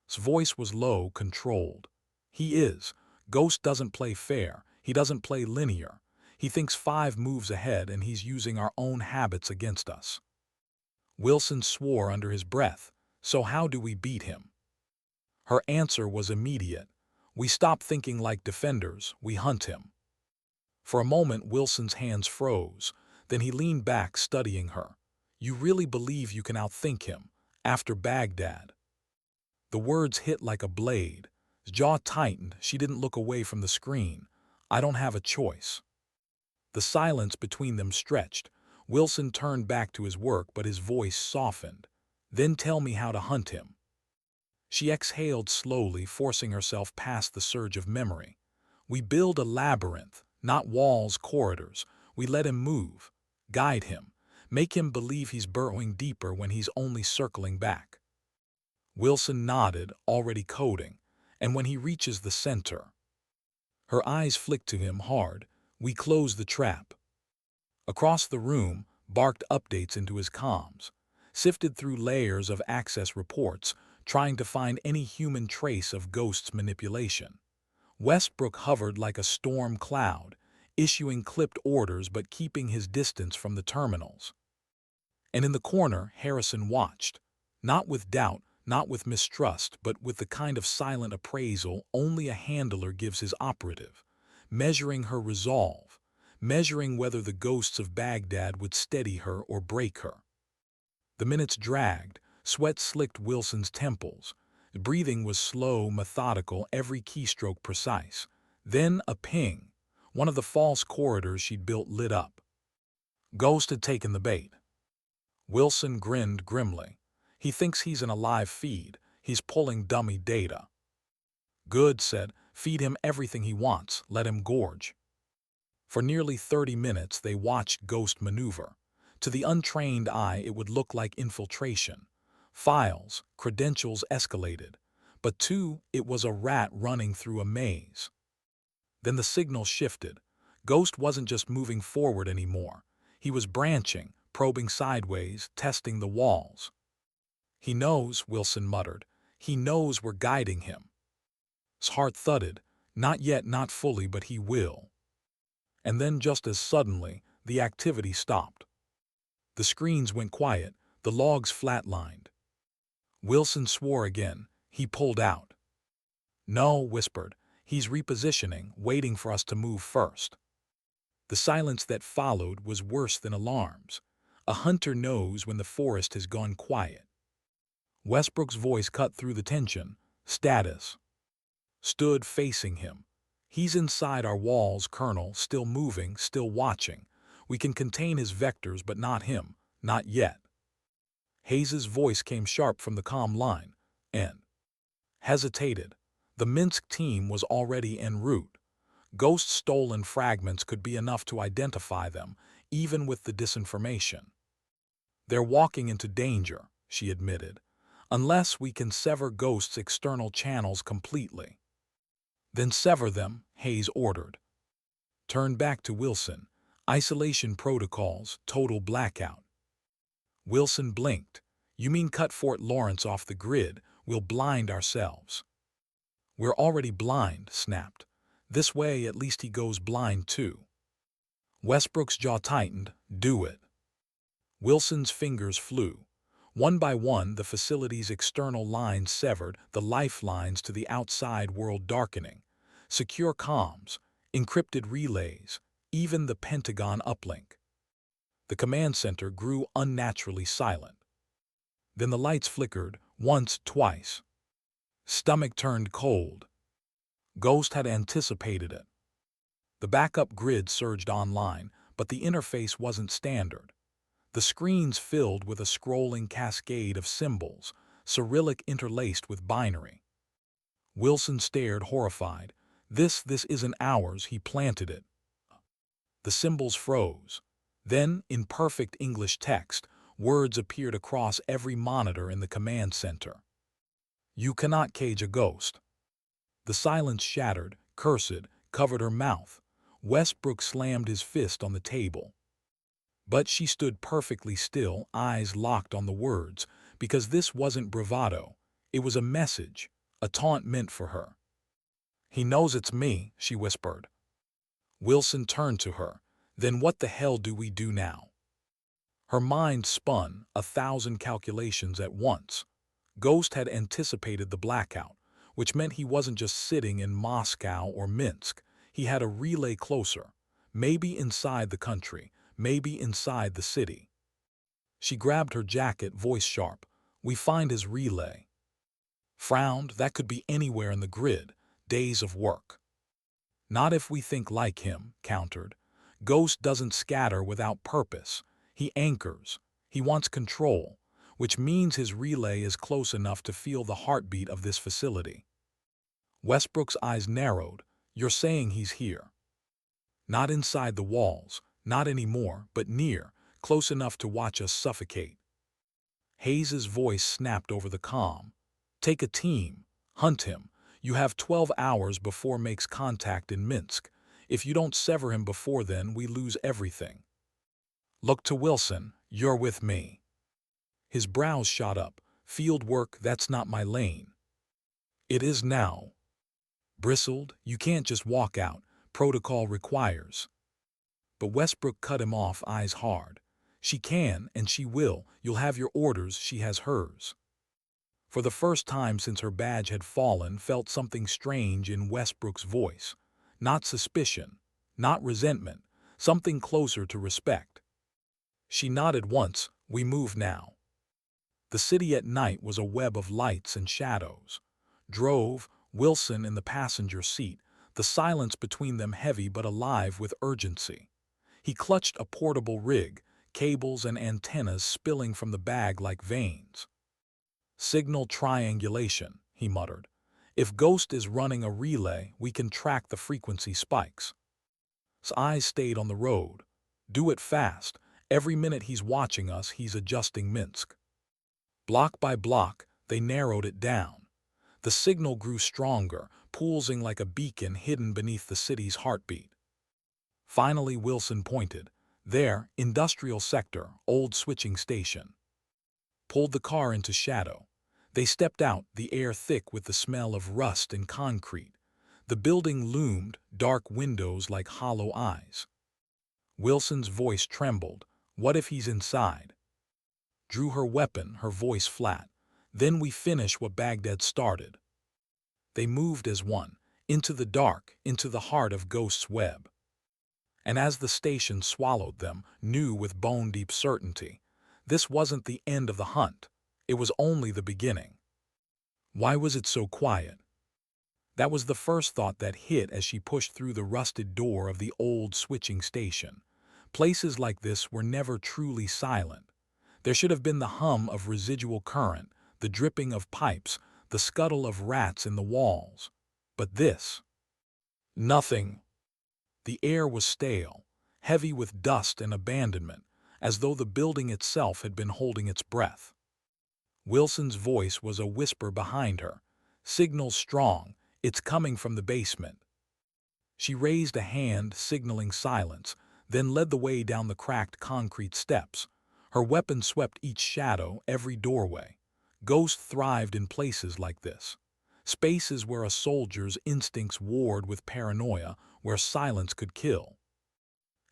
His voice was low, controlled. He is. Ghost doesn't play fair. He doesn't play linear. He thinks 5 moves ahead, and he's using our own habits against us. Wilson swore under his breath. So how do we beat him? Her answer was immediate. We stop thinking like defenders, we hunt him. For a moment Wilson's hands froze, then he leaned back studying her. You really believe you can outthink him, after Baghdad? The words hit like a blade. His jaw tightened, she didn't look away from the screen. I don't have a choice. The silence between them stretched. Wilson turned back to his work, but his voice softened. Then tell me how to hunt him. She exhaled slowly, forcing herself past the surge of memory. We build a labyrinth, not walls, corridors. We let him move, guide him, make him believe he's burrowing deeper when he's only circling back. Wilson nodded, already coding, and when he reaches the center. Her eyes flicked to him hard. We close the trap. Across the room, barked updates into his comms, sifted through layers of access reports, trying to find any human trace of Ghost's manipulation. Westbrook hovered like a storm cloud, issuing clipped orders but keeping his distance from the terminals. And in the corner, Harrison watched, not with doubt, not with mistrust, but with the kind of silent appraisal only a handler gives his operative, measuring her resolve, measuring whether the ghosts of Baghdad would steady her or break her. The minutes dragged, sweat slicked Wilson's temples. Breathing was slow, methodical, every keystroke precise. Then a ping. One of the false corridors she'd built lit up. Ghost had taken the bait. Wilson grinned grimly. He thinks he's in a live feed. He's pulling dummy data. Good, said. Feed him everything he wants. Let him gorge. For nearly 30 minutes they watched Ghost maneuver. To the untrained eye it would look like infiltration. Files, credentials escalated. But it was a rat running through a maze. Then the signal shifted. Ghost wasn't just moving forward anymore. He was branching, probing sideways, testing the walls. He knows, Wilson muttered. He knows we're guiding him. His heart thudded. Not yet, not fully, but he will. And then just as suddenly, the activity stopped. The screens went quiet, the logs flatlined. Wilson swore again. He pulled out. No, whispered. He's repositioning, waiting for us to move first. The silence that followed was worse than alarms. A hunter knows when the forest has gone quiet. Westbrook's voice cut through the tension. Status. Stood facing him. He's inside our walls, Colonel, still moving, still watching. We can contain his vectors, but not him. Not yet. Hayes's voice came sharp from the comm line. And hesitated. The Minsk team was already en route. Ghost's stolen fragments could be enough to identify them, even with the disinformation. They're walking into danger, she admitted, unless we can sever Ghost's external channels completely. Then sever them, Hayes ordered. Turn back to Wilson. Isolation protocols, total blackout. Wilson blinked. You mean cut Fort Lawrence off the grid? We'll blind ourselves. We're already blind, snapped. This way at least he goes blind too. Westbrook's jaw tightened. Do it. Wilson's fingers flew. One by one, the facility's external lines severed, the lifelines to the outside world darkening. Secure comms, encrypted relays, even the Pentagon uplink. The command center grew unnaturally silent. Then the lights flickered, once, twice. Stomach turned cold. Ghost had anticipated it. The backup grid surged online, but the interface wasn't standard. The screens filled with a scrolling cascade of symbols, Cyrillic interlaced with binary. Wilson stared horrified. This isn't ours, he planted it. The symbols froze. Then, in perfect English text, words appeared across every monitor in the command center. You cannot cage a ghost. The silence shattered, cursed, covered her mouth. Westbrook slammed his fist on the table. But she stood perfectly still, eyes locked on the words, because this wasn't bravado. It was a message, a taunt meant for her. He knows it's me, she whispered. Wilson turned to her. Then what the hell do we do now? Her mind spun, 1,000 calculations at once. Ghost had anticipated the blackout, which meant he wasn't just sitting in Moscow or Minsk. He had a relay closer, maybe inside the country, maybe inside the city. She grabbed her jacket, voice sharp. We find his relay. Frowned, that could be anywhere in the grid, days of work. Not if we think like him, countered. Ghost doesn't scatter without purpose. He anchors. He wants control, which means his relay is close enough to feel the heartbeat of this facility. Westbrook's eyes narrowed. You're saying he's here. Not inside the walls, not anymore, but near, close enough to watch us suffocate. Hayes's voice snapped over the comm. Take a team. Hunt him. You have 12 hours before makes contact in Minsk. If you don't sever him before then, we lose everything. Look to Wilson. You're with me. His brows shot up. Field work, that's not my lane. It is now. Bristled, you can't just walk out. Protocol requires. But Westbrook cut him off, eyes hard. She can, and she will. You'll have your orders, she has hers. For the first time since her badge had fallen, felt something strange in Westbrook's voice. Not suspicion, not resentment, something closer to respect. She nodded once. We move now. The city at night was a web of lights and shadows. Drove, Wilson in the passenger seat, the silence between them heavy but alive with urgency. He clutched a portable rig, cables and antennas spilling from the bag like veins. Signal triangulation, he muttered. If Ghost is running a relay, we can track the frequency spikes. His eyes stayed on the road. Do it fast. Every minute he's watching us, he's adjusting Minsk. Block by block, they narrowed it down. The signal grew stronger, pulsing like a beacon hidden beneath the city's heartbeat. Finally, Wilson pointed. There, industrial sector, old switching station. Pulled the car into shadow. They stepped out, the air thick with the smell of rust and concrete. The building loomed, dark windows like hollow eyes. Wilson's voice trembled. What if he's inside? Drew her weapon, her voice flat. Then we finish what Baghdad started. They moved as one, into the dark, into the heart of Ghost's web. And as the station swallowed them, knew with bone-deep certainty, this wasn't the end of the hunt. It was only the beginning. Why was it so quiet? That was the first thought that hit as she pushed through the rusted door of the old switching station. Places like this were never truly silent. There should have been the hum of residual current, the dripping of pipes, the scuttle of rats in the walls. But this? Nothing. The air was stale, heavy with dust and abandonment, as though the building itself had been holding its breath. Wilson's voice was a whisper behind her. Signal strong. It's coming from the basement. She raised a hand, signaling silence, then led the way down the cracked concrete steps. Her weapon swept each shadow, every doorway. Ghost thrived in places like this. Spaces where a soldier's instincts warred with paranoia, where silence could kill.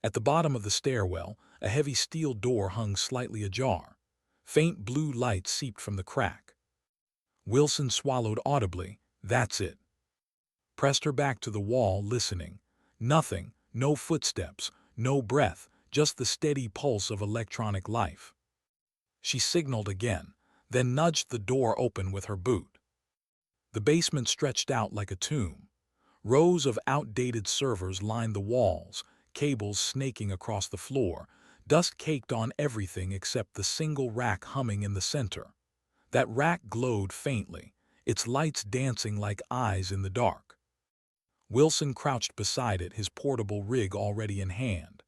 At the bottom of the stairwell, a heavy steel door hung slightly ajar. Faint blue light seeped from the crack. Wilson swallowed audibly. That's it. Pressed her back to the wall, listening. Nothing, no footsteps, no breath, just the steady pulse of electronic life. She signaled again, then nudged the door open with her boot. The basement stretched out like a tomb. Rows of outdated servers lined the walls, cables snaking across the floor, dust caked on everything except the single rack humming in the center. That rack glowed faintly, its lights dancing like eyes in the dark. Wilson crouched beside it, his portable rig already in hand.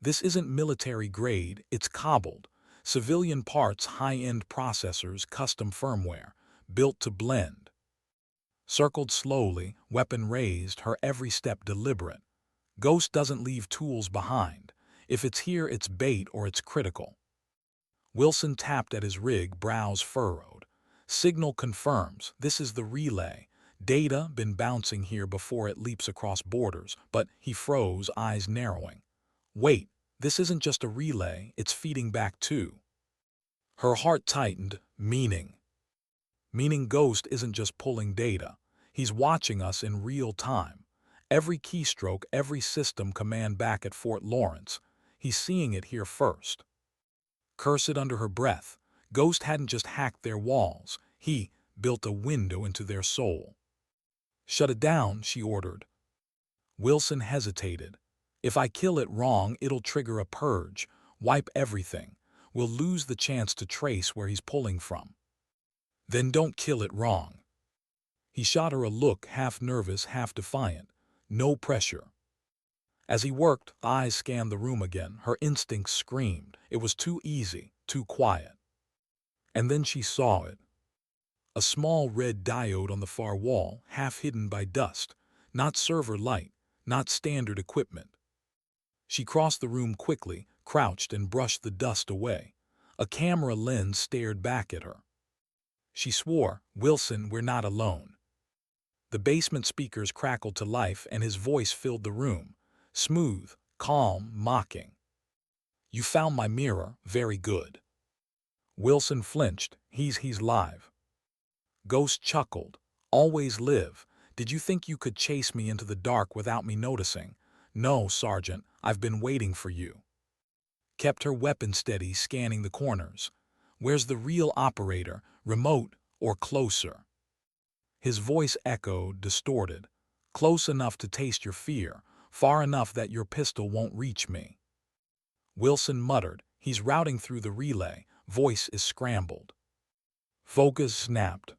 This isn't military grade, it's cobbled. Civilian parts, high-end processors, custom firmware, built to blend. Circled slowly, weapon raised, her every step deliberate. Ghost doesn't leave tools behind. If it's here, it's bait or it's critical. Wilson tapped at his rig, brows furrowed. Signal confirms, this is the relay. Data been bouncing here before it leaps across borders, but he froze, eyes narrowing. Wait, this isn't just a relay, it's feeding back too. Her heart tightened, meaning. Meaning Ghost isn't just pulling data. He's watching us in real time. Every keystroke, every system command back at Fort Lawrence. He's seeing it here first. Cursed under her breath, Ghost hadn't just hacked their walls. He built a window into their soul. Shut it down, she ordered. Wilson hesitated. If I kill it wrong, it'll trigger a purge, wipe everything. We'll lose the chance to trace where he's pulling from. Then don't kill it wrong. He shot her a look, half nervous, half defiant. No pressure. As he worked, eyes scanned the room again. Her instincts screamed. It was too easy, too quiet. And then she saw it. A small red diode on the far wall, half hidden by dust. Not server light, not standard equipment. She crossed the room quickly, crouched and brushed the dust away. A camera lens stared back at her. She swore, Wilson, we're not alone. The basement speakers crackled to life and his voice filled the room. Smooth, calm, mocking. You found my mirror, very good. Wilson flinched, he's live. Ghost chuckled. Always live. Did you think you could chase me into the dark without me noticing? No, Sergeant, I've been waiting for you. Kept her weapon steady, scanning the corners. Where's the real operator, remote or closer? His voice echoed, distorted. Close enough to taste your fear, far enough that your pistol won't reach me. Wilson muttered, he's routing through the relay, voice is scrambled. Focus snapped.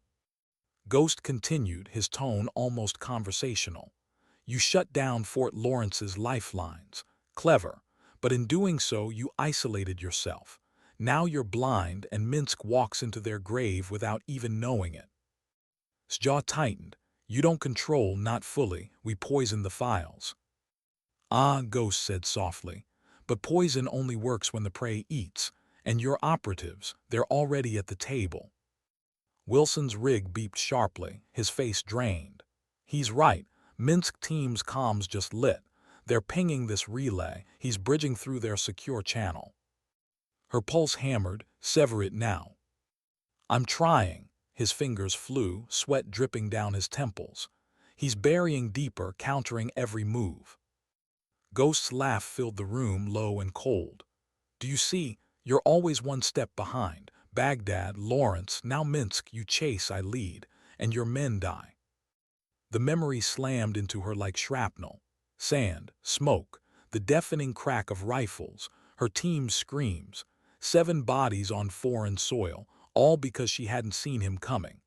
Ghost continued, his tone almost conversational. You shut down Fort Lawrence's lifelines. Clever, but in doing so you isolated yourself. Now you're blind and Minsk walks into their grave without even knowing it. His jaw tightened. You don't control, not fully, we poison the files. Ah, Ghost said softly, but poison only works when the prey eats, and your operatives, they're already at the table. Wilson's rig beeped sharply, his face drained. He's right, Minsk team's comms just lit. They're pinging this relay, he's bridging through their secure channel. Her pulse hammered, sever it now. I'm trying. His fingers flew, sweat dripping down his temples. He's burying deeper, countering every move. Ghost's laugh filled the room, low and cold. Do you see? You're always one step behind. Baghdad, Lawrence, now Minsk, you chase, I lead, and your men die. The memory slammed into her like shrapnel. Sand, smoke, the deafening crack of rifles, her team's screams, 7 bodies on foreign soil, all because she hadn't seen him coming.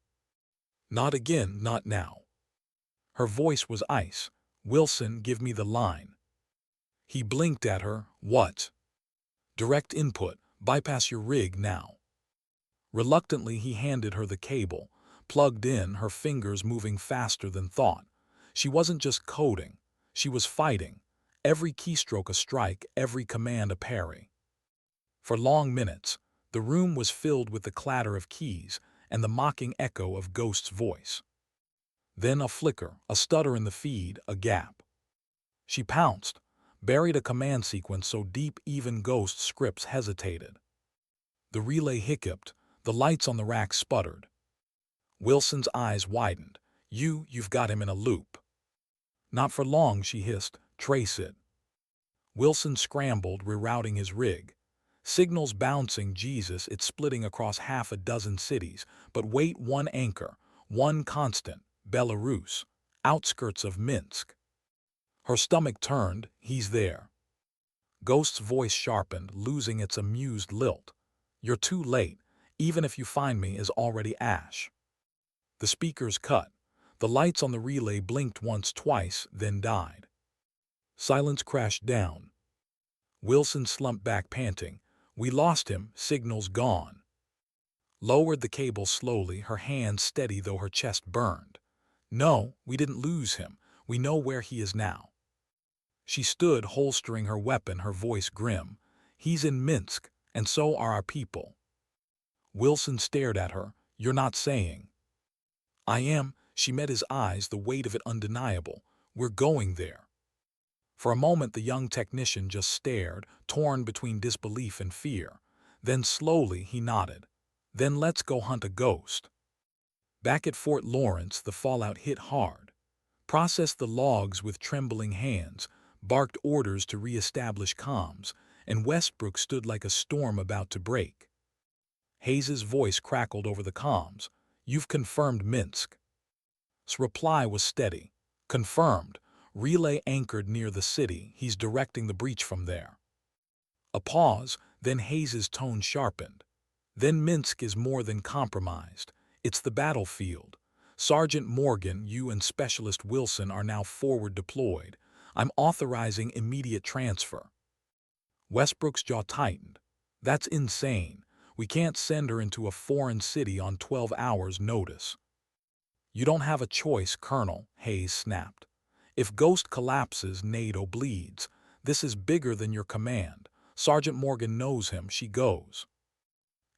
Not again, not now. Her voice was ice. Wilson, give me the line. He blinked at her. What? Direct input. Bypass your rig now. Reluctantly, he handed her the cable. Plugged in, her fingers moving faster than thought. She wasn't just coding. She was fighting. Every keystroke a strike, every command a parry. For long minutes, the room was filled with the clatter of keys and the mocking echo of Ghost's voice. Then a flicker, a stutter in the feed, a gap. She pounced, buried a command sequence so deep even Ghost's scripts hesitated. The relay hiccuped, the lights on the rack sputtered. Wilson's eyes widened. You've got him in a loop. Not for long, she hissed. Trace it. Wilson scrambled, rerouting his rig. Signals bouncing, Jesus, it's splitting across half a dozen cities. But wait, one anchor, one constant, Belarus. outskirts of Minsk. Her stomach turned. He's there. Ghost's voice sharpened, losing its amused lilt. You're too late. Even if you find me is already ash. The speakers cut. The lights on the relay blinked once, twice, then died. Silence crashed down. Wilson slumped back, panting. We lost him, signals gone. Lowered the cable slowly, her hands steady though her chest burned. No, we didn't lose him. We know where he is now. She stood, holstering her weapon, her voice grim. He's in Minsk, and so are our people. Wilson stared at her. You're not saying. I am. She met his eyes, the weight of it undeniable. We're going there. For a moment the young technician just stared, torn between disbelief and fear. Then slowly he nodded. Then let's go hunt a ghost. Back at Fort Lawrence the fallout hit hard. Processed the logs with trembling hands, barked orders to re-establish comms, and Westbrook stood like a storm about to break. Hayes's voice crackled over the comms. You've confirmed Minsk. His reply was steady. Confirmed. Relay anchored near the city. He's directing the breach from there. A pause, then Hayes's tone sharpened. Then Minsk is more than compromised. It's the battlefield. Sergeant Morgan, you and Specialist Wilson are now forward deployed. I'm authorizing immediate transfer. Westbrook's jaw tightened. That's insane. We can't send her into a foreign city on 12 hours' notice. You don't have a choice, Colonel, Hayes snapped. If Ghost collapses, NATO bleeds. This is bigger than your command. Sergeant Morgan knows him. She goes.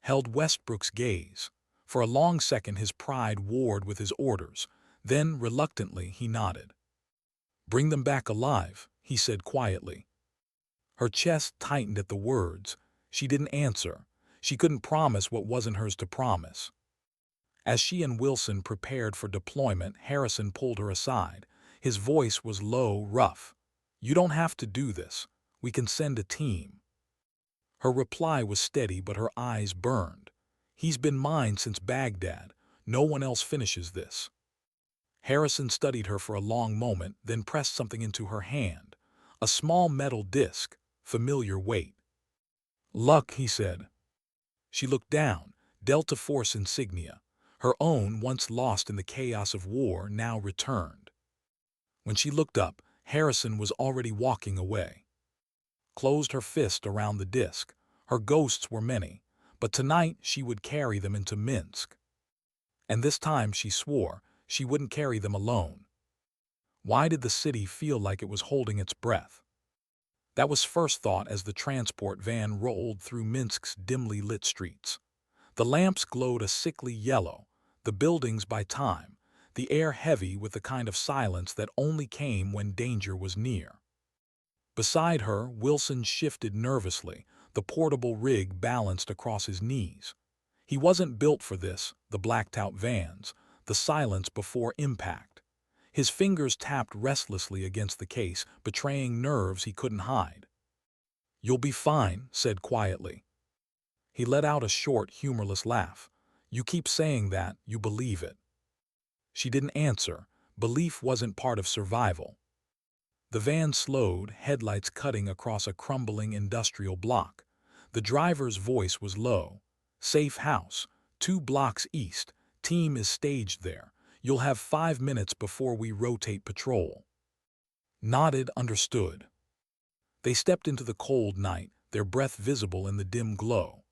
Held Westbrook's gaze. For a long second his pride warred with his orders. Then, reluctantly, he nodded. Bring them back alive, he said quietly. Her chest tightened at the words. She didn't answer. She couldn't promise what wasn't hers to promise. As she and Wilson prepared for deployment, Harrison pulled her aside. His voice was low, rough. You don't have to do this. We can send a team. Her reply was steady, but her eyes burned. He's been mine since Baghdad. No one else finishes this. Harrison studied her for a long moment, then pressed something into her hand. A small metal disc, familiar weight. Luck, he said. She looked down. Delta Force insignia. Her own, once lost in the chaos of war, now returned. When she looked up, Harrison was already walking away. Closed her fist around the disc. Her ghosts were many, but tonight she would carry them into Minsk. And this time, she swore, she wouldn't carry them alone. Why did the city feel like it was holding its breath? That was first thought as the transport van rolled through Minsk's dimly lit streets. The lamps glowed a sickly yellow, the buildings by time, the air heavy with the kind of silence that only came when danger was near. Beside her, Wilson shifted nervously, the portable rig balanced across his knees. He wasn't built for this, the blacked-out vans, the silence before impact. His fingers tapped restlessly against the case, betraying nerves he couldn't hide. You'll be fine, said quietly. He let out a short, humorless laugh. You keep saying that, you believe it. She didn't answer. Belief wasn't part of survival. The van slowed, headlights cutting across a crumbling industrial block. The driver's voice was low. Safe house, 2 blocks east. Team is staged there. You'll have 5 minutes before we rotate patrol. Nodded, understood. They stepped into the cold night, their breath visible in the dim glow.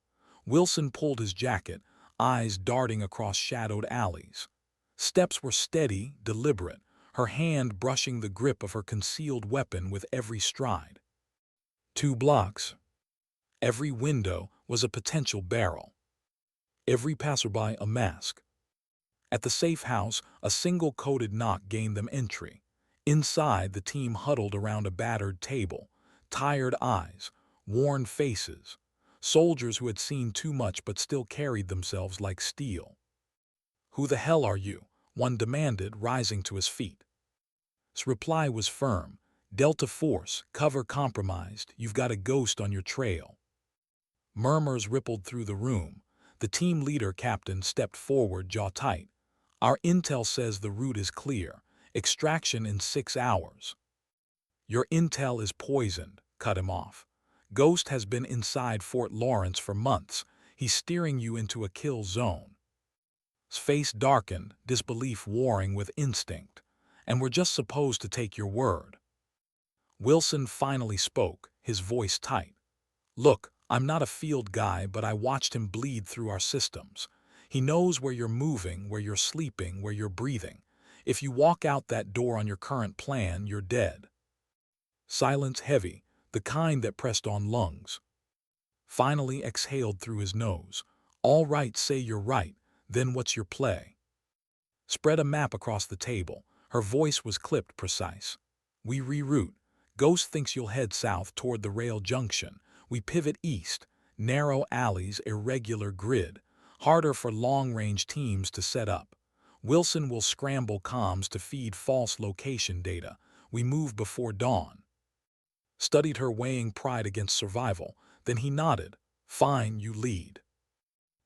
Wilson pulled his jacket, eyes darting across shadowed alleys. Steps were steady, deliberate, her hand brushing the grip of her concealed weapon with every stride. 2 blocks. Every window was a potential barrel. Every passerby a mask. At the safe house, a single coded knock gained them entry. Inside, the team huddled around a battered table, tired eyes, worn faces, soldiers who had seen too much but still carried themselves like steel. Who the hell are you? One demanded, rising to his feet. His reply was firm. Delta Force, cover compromised, you've got a ghost on your trail. Murmurs rippled through the room. The team leader, Captain, stepped forward, jaw tight. Our intel says the route is clear. Extraction in 6 hours. Your intel is poisoned, cut him off. Ghost has been inside Fort Lawrence for months. He's steering you into a kill zone. His face darkened, disbelief warring with instinct. And we're just supposed to take your word. Wilson finally spoke, his voice tight. Look, I'm not a field guy, but I watched him bleed through our systems. He knows where you're moving, where you're sleeping, where you're breathing. If you walk out that door on your current plan, you're dead. Silence heavy, the kind that pressed on lungs. Finally exhaled through his nose. All right, say you're right, then what's your play? Spread a map across the table. Her voice was clipped precise. We reroute. Ghost thinks you'll head south toward the rail junction. We pivot east. Narrow alleys, irregular grid. Harder for long-range teams to set up. Wilson will scramble comms to feed false location data. We move before dawn. Studied her weighing pride against survival. Then he nodded. Fine, you lead.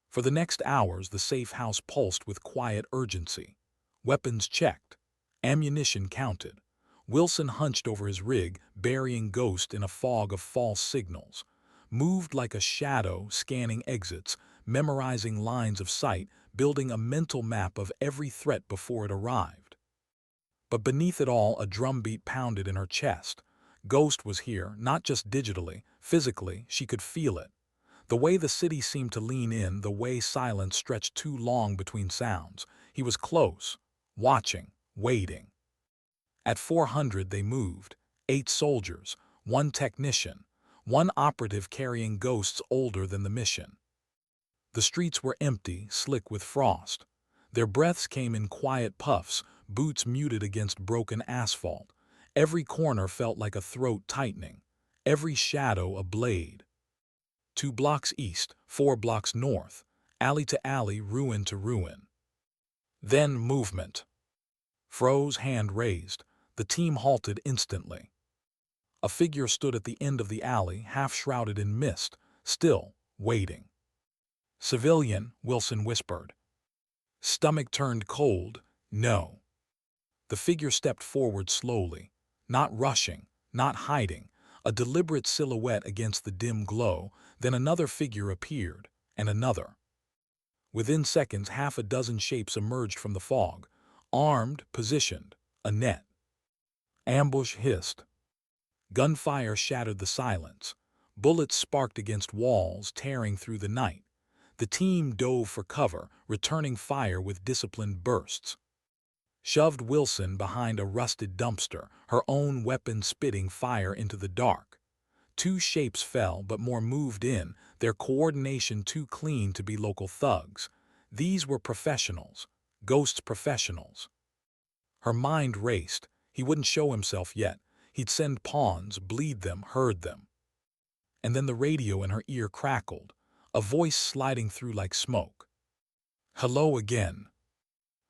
For the next hours, the safe house pulsed with quiet urgency. Weapons checked. Ammunition counted. Wilson hunched over his rig, burying Ghost in a fog of false signals. Moved like a shadow, scanning exits, memorizing lines of sight, building a mental map of every threat before it arrived. But beneath it all, a drumbeat pounded in her chest. Ghost was here, not just digitally, physically, she could feel it. The way the city seemed to lean in, the way silence stretched too long between sounds. He was close, watching, waiting. At 400 they moved, 8 soldiers, 1 technician, 1 operative carrying Ghosts older than the mission. The streets were empty, slick with frost. Their breaths came in quiet puffs, boots muted against broken asphalt. Every corner felt like a throat tightening, every shadow a blade. 2 blocks east, 4 blocks north, alley to alley, ruin to ruin. Then movement. Froze, hand raised. The team halted instantly. A figure stood at the end of the alley, half shrouded in mist, still, waiting. Civilian, Wilson whispered. Stomach turned cold. No. The figure stepped forward slowly, not rushing, not hiding, a deliberate silhouette against the dim glow. Then another figure appeared, and another. Within seconds, half a dozen shapes emerged from the fog, armed, positioned, a net. Ambush hissed. Gunfire shattered the silence. Bullets sparked against walls, tearing through the night. The team dove for cover, returning fire with disciplined bursts. Shoved Wilson behind a rusted dumpster, her own weapon spitting fire into the dark. 2 shapes fell, but more moved in, their coordination too clean to be local thugs. These were professionals, Ghost's professionals. Her mind raced. He wouldn't show himself yet. He'd send pawns, bleed them, herd them. And then the radio in her ear crackled, a voice sliding through like smoke. Hello again.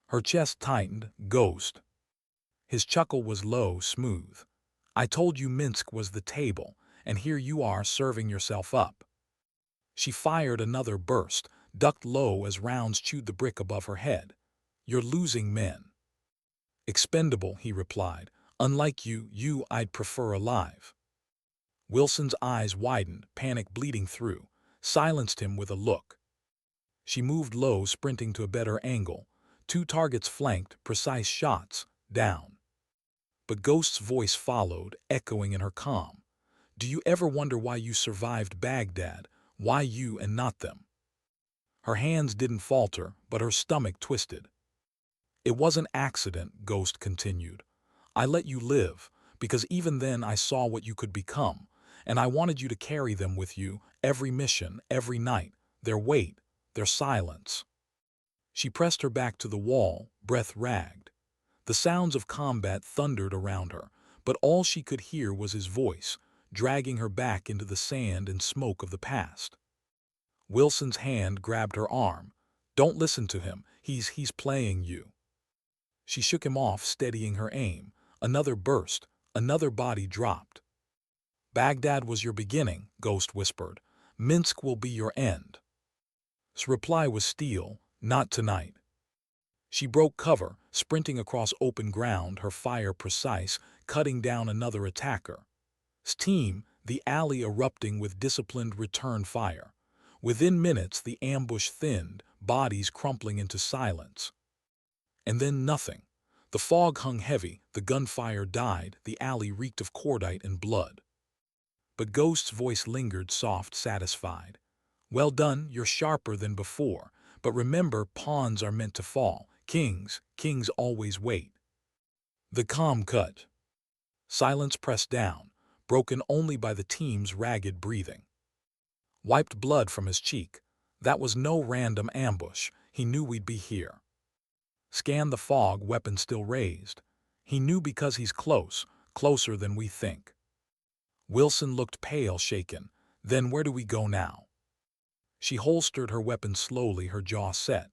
Her chest tightened. Ghost. His chuckle was low, smooth. I told you Minsk was the table, and here you are serving yourself up. She fired another burst, ducked low as rounds chewed the brick above her head. You're losing men. Expendable, he replied. Unlike you I'd prefer alive. Wilson's eyes widened, panic bleeding through, silenced him with a look. She moved low, sprinting to a better angle. 2 targets flanked, precise shots, down. But Ghost's voice followed, echoing in her calm. Do you ever wonder why you survived Baghdad? Why you and not them? Her hands didn't falter, but her stomach twisted. It wasn't accident, Ghost continued. I let you live, because even then I saw what you could become, and I wanted you to carry them with you, every mission, every night, their weight, their silence. She pressed her back to the wall, breath ragged. The sounds of combat thundered around her, but all she could hear was his voice, dragging her back into the sand and smoke of the past. Wilson's hand grabbed her arm. Don't listen to him, he's playing you. She shook him off, steadying her aim. Another burst, another body dropped. Baghdad was your beginning, Ghost whispered. Minsk will be your end. His reply was steel, not tonight. She broke cover, sprinting across open ground, her fire precise, cutting down another attacker. Steam, the alley erupting with disciplined return fire. Within minutes, the ambush thinned, bodies crumpling into silence. And then nothing. The fog hung heavy, the gunfire died, the alley reeked of cordite and blood. But Ghost's voice lingered, soft, satisfied. "Well done, you're sharper than before. But remember, pawns are meant to fall. Kings always wait." The calm cut. Silence pressed down, broken only by the team's ragged breathing. Wiped blood from his cheek. That was no random ambush. He knew we'd be here. Scanned the fog, weapon still raised. He knew because he's close, closer than we think. Wilson looked pale, shaken. "Then where do we go now?" She holstered her weapon slowly, her jaw set.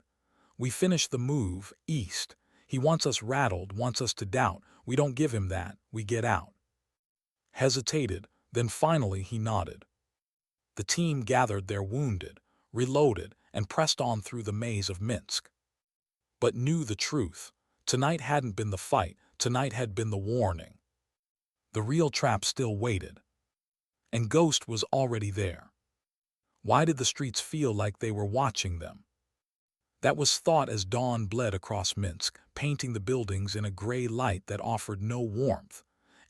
"We finish the move, east. He wants us rattled, wants us to doubt. We don't give him that, we get out." Hesitated, then finally he nodded. The team gathered their wounded, reloaded, and pressed on through the maze of Minsk. But knew the truth. Tonight hadn't been the fight, tonight had been the warning. The real trap still waited. And Ghost was already there. Why did the streets feel like they were watching them? That was thought as dawn bled across Minsk, painting the buildings in a gray light that offered no warmth.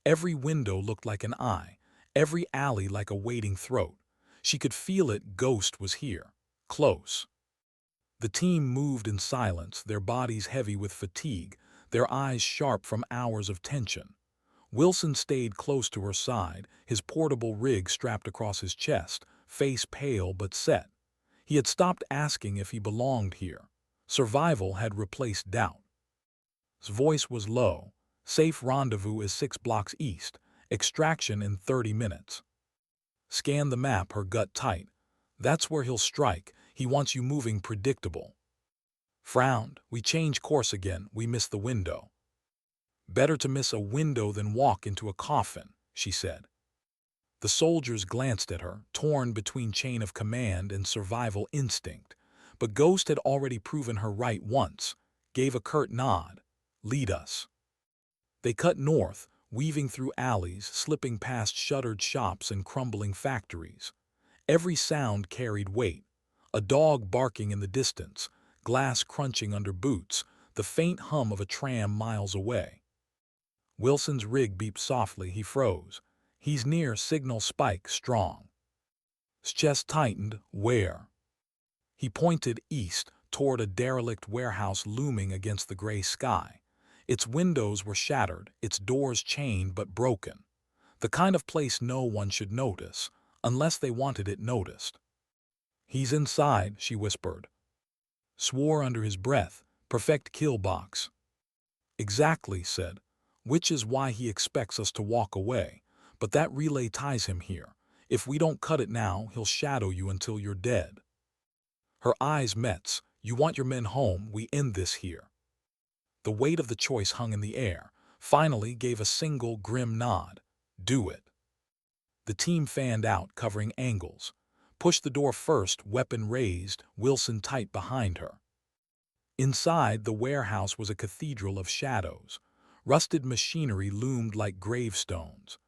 Every window looked like an eye, every alley like a waiting throat. She could feel it. Ghost was here, close. The team moved in silence, their bodies heavy with fatigue, their eyes sharp from hours of tension. Wilson stayed close to her side, his portable rig strapped across his chest, face pale but set. He had stopped asking if he belonged here. Survival had replaced doubt. His voice was low. "Safe rendezvous is 6 blocks east. Extraction in 30 minutes. Scan the map, her gut tight. "That's where he'll strike. He wants you moving predictable." Frowned. "We change course again. We miss the window." "Better to miss a window than walk into a coffin," she said. The soldiers glanced at her, torn between chain of command and survival instinct. But Ghost had already proven her right once, gave a curt nod. "Lead us." They cut north, weaving through alleys, slipping past shuttered shops and crumbling factories. Every sound carried weight. A dog barking in the distance, glass crunching under boots, the faint hum of a tram miles away. Wilson's rig beeped softly. He froze. "He's near, signal spike strong." His chest tightened. "Where?" He pointed east, toward a derelict warehouse looming against the gray sky. Its windows were shattered, its doors chained but broken. The kind of place no one should notice, unless they wanted it noticed. "He's inside," she whispered. Swore under his breath. "Perfect kill box." "Exactly," said. "Which is why he expects us to walk away. But that relay ties him here. If we don't cut it now, he'll shadow you until you're dead." Her eyes met. "You want your men home, we end this here." The weight of the choice hung in the air. Finally gave a single grim nod. "Do it." The team fanned out, covering angles. Pushed the door first, weapon raised, Wilson tight behind her. Inside, the warehouse was a cathedral of shadows. Rusted machinery loomed like gravestones.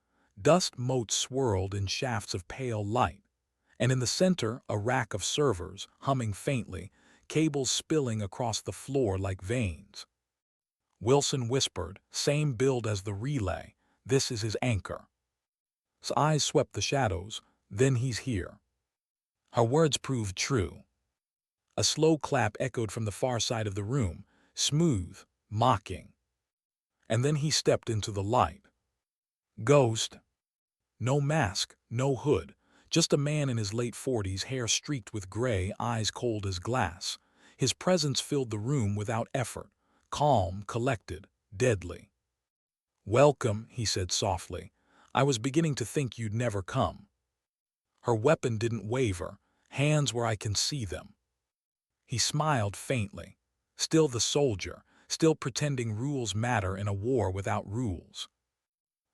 Dust motes swirled in shafts of pale light. And in the center, a rack of servers, humming faintly, cables spilling across the floor like veins. Wilson whispered, "Same build as the relay. This is his anchor." His eyes swept the shadows. "Then he's here." Her words proved true. A slow clap echoed from the far side of the room, smooth, mocking. And then he stepped into the light. Ghost. No mask, no hood, just a man in his late 40s, hair streaked with gray, eyes cold as glass. His presence filled the room without effort, calm, collected, deadly. "Welcome," he said softly. "I was beginning to think you'd never come." Her weapon didn't waver, hands where I can see them. He smiled faintly. Still the soldier, still pretending rules matter in a war without rules.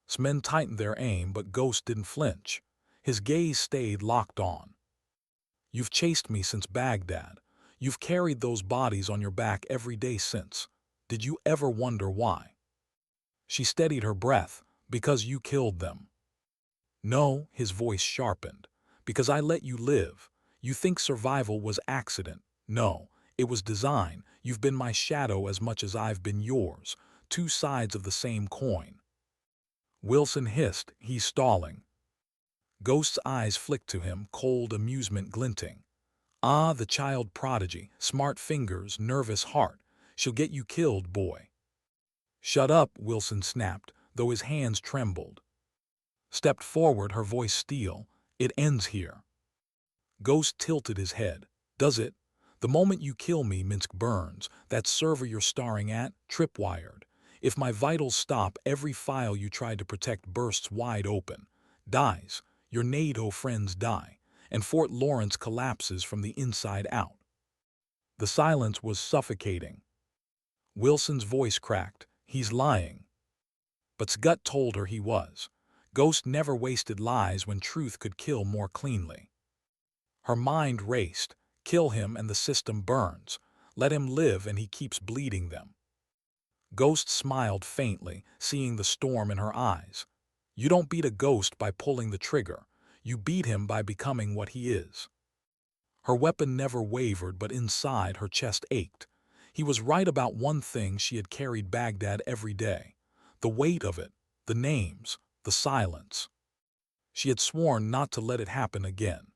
His men tightened their aim, but Ghost didn't flinch. His gaze stayed locked on. "You've chased me since Baghdad. You've carried those bodies on your back every day since. Did you ever wonder why? She steadied her breath. Because you killed them. No, his voice sharpened. Because I let you live. You think survival was accident. No, it was design. You've been my shadow as much as I've been yours. Two sides of the same coin. Wilson hissed. He's stalling. Ghost's eyes flicked to him, cold amusement glinting. Ah, the child prodigy, smart fingers, nervous heart. She'll get you killed, boy. Shut up, Wilson snapped, though his hands trembled. Stepped forward, her voice steel. It ends here. Ghost tilted his head. Does it? The moment you kill me, Minsk burns. That server you're staring at, tripwired. If my vitals stop, every file you tried to protect bursts wide open. Dies. Your NATO friends die. And Fort Lawrence collapses from the inside out. The silence was suffocating. Wilson's voice cracked. He's lying. But's gut told her he was. Ghost never wasted lies when truth could kill more cleanly. Her mind raced. Kill him and the system burns. Let him live and he keeps bleeding them. Ghost smiled faintly, seeing the storm in her eyes. You don't beat a ghost by pulling the trigger. You beat him by becoming what he is. Her weapon never wavered, but inside her chest ached. He was right about one thing. She had carried Baghdad every day. The weight of it, the names, the silence. She had sworn not to let it happen again.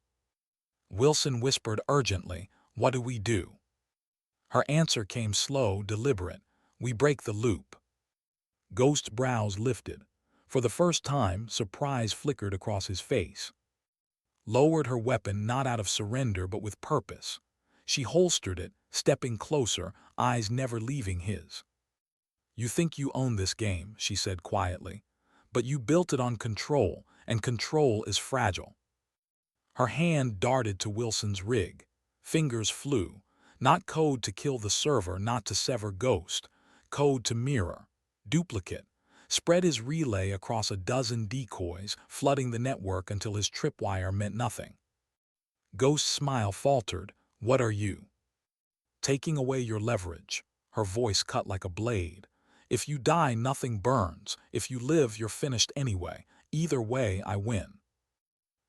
Wilson whispered urgently, "What do we do?" Her answer came slow, deliberate. "We break the loop." Ghost's brows lifted. For the first time, surprise flickered across his face. Lowered her weapon not out of surrender but with purpose. She holstered it, stepping closer, eyes never leaving his. "You think you own this game," she said quietly. "But you built it on control, and control is fragile." Her hand darted to Wilson's rig. Fingers flew. Not code to kill the server, not to sever Ghost. Code to mirror. Duplicate. Spread his relay across a dozen decoys, flooding the network until his tripwire meant nothing. Ghost's smile faltered. "What are you?" "Taking away your leverage." Her voice cut like a blade. "If you die, nothing burns. If you live, you're finished anyway. Either way, I win."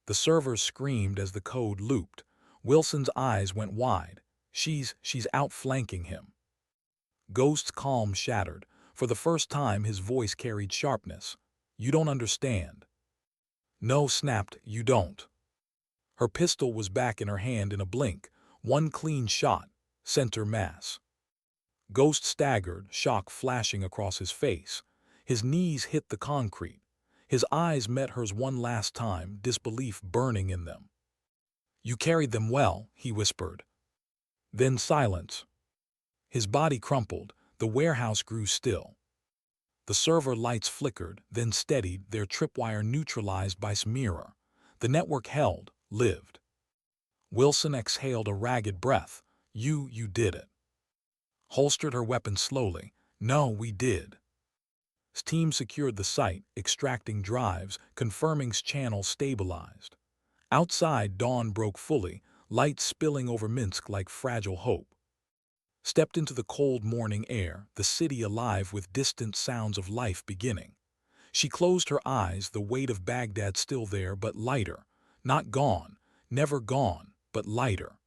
The server screamed as the code looped. Wilson's eyes went wide. She's outflanking him. Ghost's calm shattered. For the first time, his voice carried sharpness. "You don't understand." "No," snapped, "you don't." Her pistol was back in her hand in a blink. One clean shot. Center mass. Ghost staggered, shock flashing across his face. His knees hit the concrete. His eyes met hers one last time, disbelief burning in them. "You carried them well," he whispered. Then silence. His body crumpled. The warehouse grew still. The server lights flickered, then steadied, their tripwire neutralized by mirror. The network held, lived. Wilson exhaled a ragged breath. You did it." Holstered her weapon slowly. "No, we did." His team secured the site, extracting drives, confirming's channel stabilized. Outside, dawn broke fully, light spilling over Minsk like fragile hope. Stepped into the cold morning air, the city alive with distant sounds of life beginning. She closed her eyes, the weight of Baghdad still there, but lighter. Not gone, never gone, but lighter.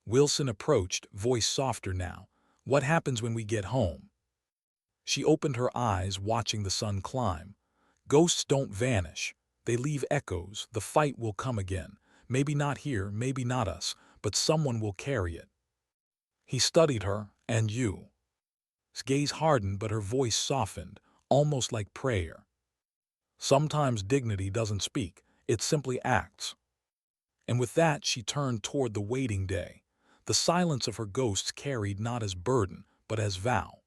Wilson approached, voice softer now. "What happens when we get home?" She opened her eyes, watching the sun climb. "Ghosts don't vanish. They leave echoes. The fight will come again. Maybe not here, maybe not us, but someone will carry it." He studied her. "And you?" His gaze hardened, but her voice softened, almost like prayer. "Sometimes dignity doesn't speak, it simply acts." And with that, she turned toward the waiting day. The silence of her ghosts carried not as burden, but as vow.